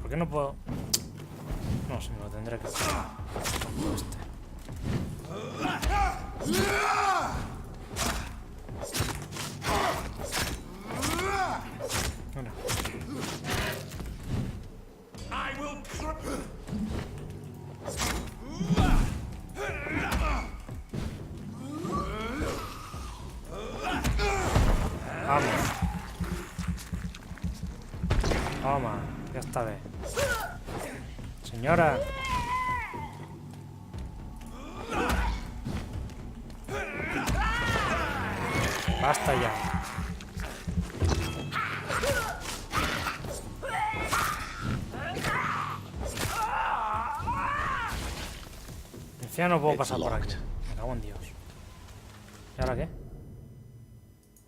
Speaker 1: ¿Por qué no puedo? No, se me lo tendré que hacer. Con este. Mira. Vamos. Toma, ya está bien. Señora. Basta ya. Encima no puedo pasar por aquí. Me cago en Dios. ¿Y ahora qué?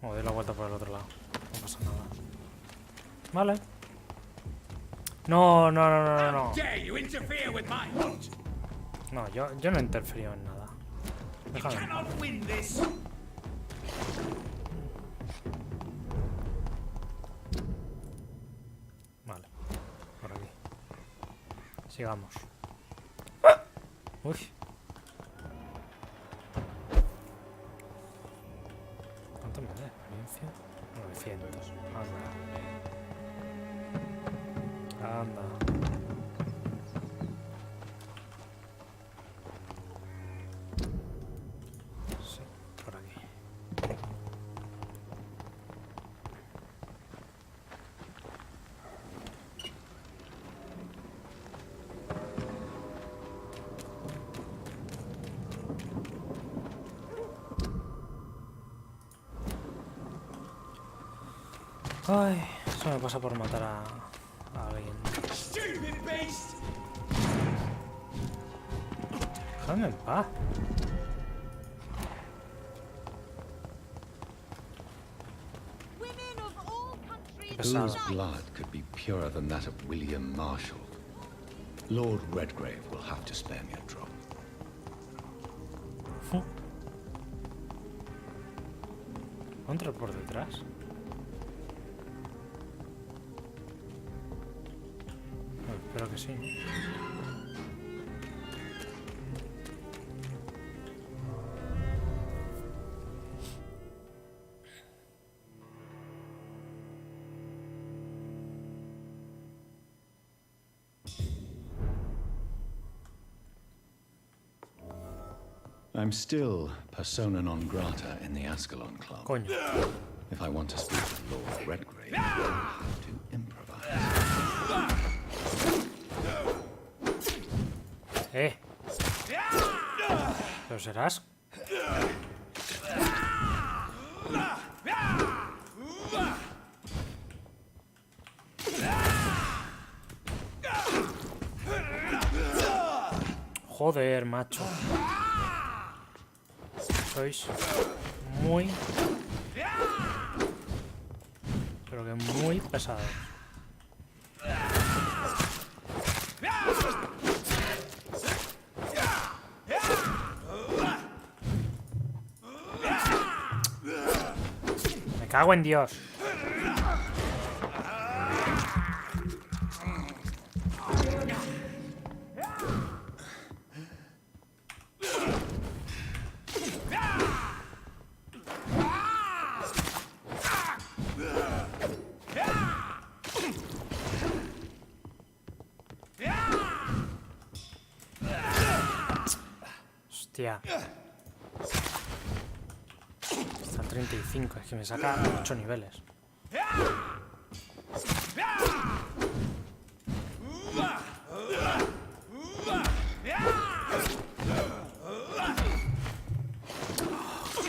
Speaker 1: O doy la vuelta por el otro lado. No pasa nada. Vale. No, no, no, no, no. No, yo no interfiero en nada. Déjame. Vale. Por aquí. Sigamos. Uy. ¿Cuánto me da experiencia? 900. Anda. Anda. Sí, por aquí. Ay, eso me pasa por matar a alguien. Déjame en paz.
Speaker 2: Whose blood could be purer than that of William Marshall? Lord Redgrave will have to spare me a drop.
Speaker 1: ¿Entra por detrás? Bueno, espero que sí.
Speaker 2: I'm still persona non grata in the Ascalon Club.
Speaker 1: Coño.
Speaker 2: If I want to speak to Lord Redgrave, I'll have to improvise.
Speaker 1: ¿Pero serás? Joder, macho. Sois muy... pero que muy pesados. Me cago en Dios. Hostia. Está al 35, es que me saca 8 niveles.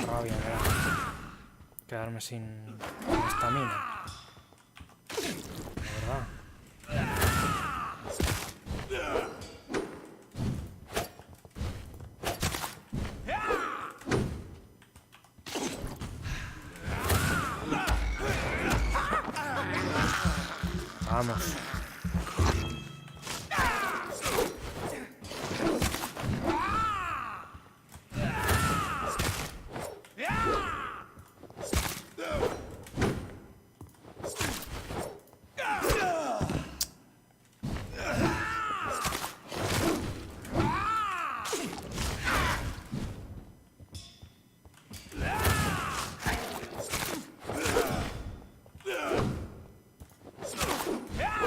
Speaker 1: Rabia, quedarme sin estamina. La verdad. Vamos.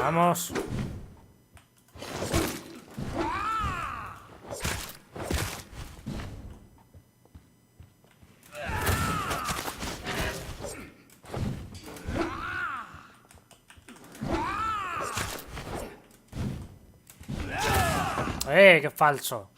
Speaker 1: Vamos. ¡Qué falso!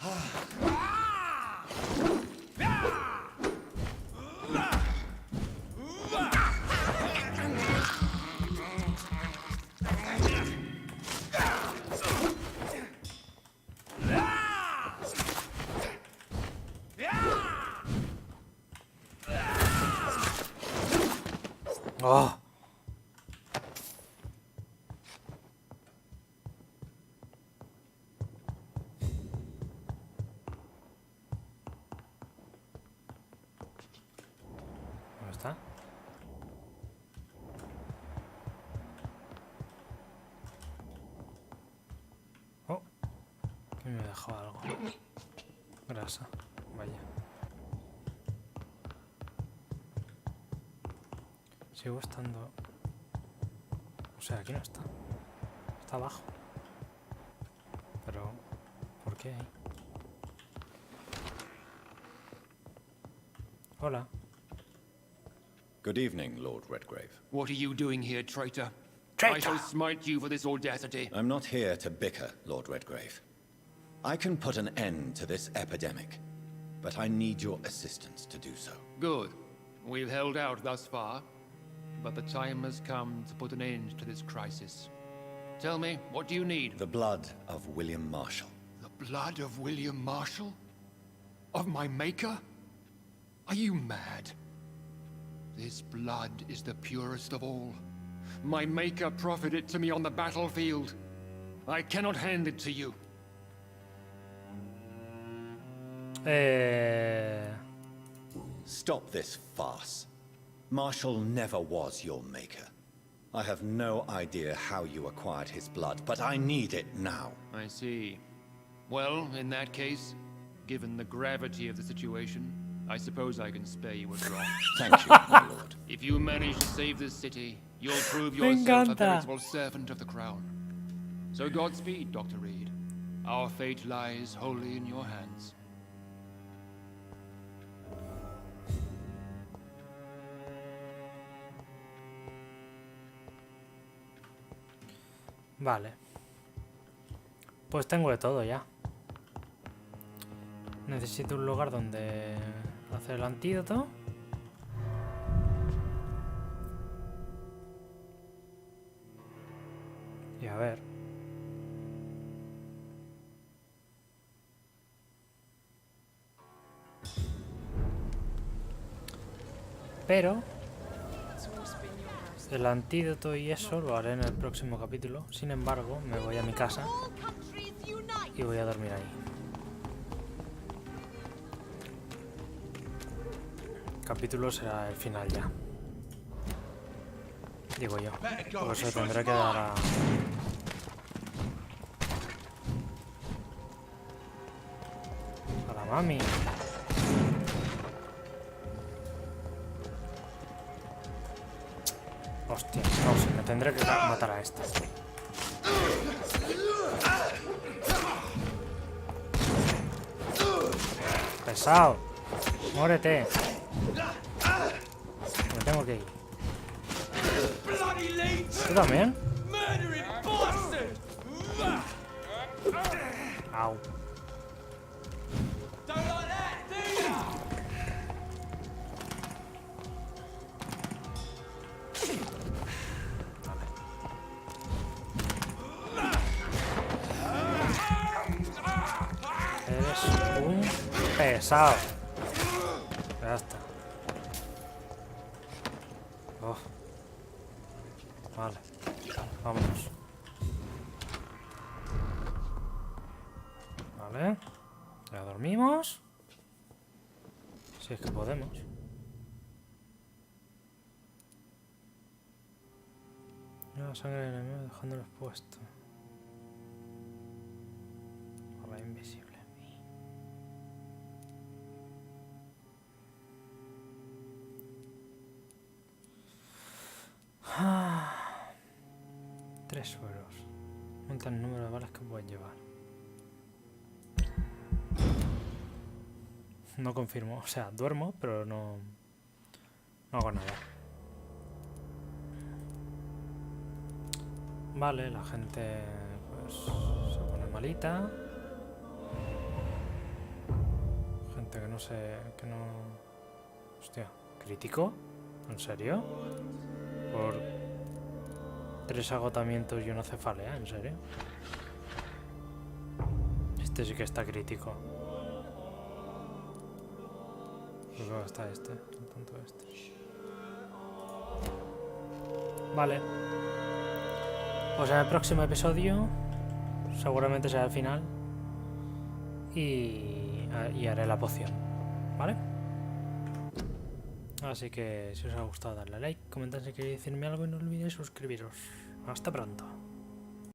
Speaker 1: ¡Oh! ¿Dónde está? Oh, que me dejó algo. Grasa, vaya. Sigo estando... O sea, aquí no está. Está abajo. Pero... ¿por qué ahí? Hola.
Speaker 2: Good evening, Lord Redgrave.
Speaker 15: What are you doing here, traitor?
Speaker 1: Traitor!
Speaker 15: I shall smite you for this audacity.
Speaker 2: I'm not here to bicker, Lord Redgrave. I can put an end to this epidemic, but I need your assistance to do so.
Speaker 15: Good. We've held out thus far, but the time has come to put an end to this crisis. Tell me, what do you need?
Speaker 2: The blood of William Marshall.
Speaker 15: The blood of William Marshall? Of my maker? Are you mad? This blood is the purest of all. My maker proffered it to me on the battlefield. I cannot hand it to you.
Speaker 2: Stop this farce. Marshall never was your maker. I have no idea how you acquired his blood, but I need it now.
Speaker 15: I see. Well, in that case, given the gravity of the situation, I suppose I can spare you a drop.
Speaker 2: Thank you, my lord.
Speaker 15: If you manage to save this city, you'll prove yourself a veritable servant of the crown. So Godspeed, Dr. Reed. Our fate lies wholly in your hands.
Speaker 1: Vale. Pues tengo de todo ya. Necesito un lugar donde hacer el antídoto. Y a ver. Pero el antídoto y eso lo haré en el próximo capítulo. Sin embargo, me voy a mi casa y voy a dormir ahí. El capítulo será el final ya. Digo yo. Por eso tendré que dar a la mami. Hostia, no sé, me tendré que matar a esta. Pesado. Muérete. Me tengo que ir. ¿Tú también? Au. Eres un pesado. Ya está. Oh. Vale. Vámonos. Vale. Ya dormimos. Si es que podemos. La sangre del enemigo dejándolos puestos. Barra invisible. Ah. 3 sueros. Aumenta el número de balas que puedes llevar. No confirmo. O sea, duermo, pero no hago nada. Vale, la gente pues se pone malita. Gente que no sé... que no... Hostia, ¿crítico? ¿En serio? Por 3 agotamientos y una cefalea, ¿en serio? Este sí que está crítico. Pues luego está este, no tanto este. Vale. Pues en el próximo episodio seguramente será el final y haré la poción, ¿vale? Así que si os ha gustado darle a like, comentad si queréis decirme algo y no olvidéis suscribiros. Hasta pronto.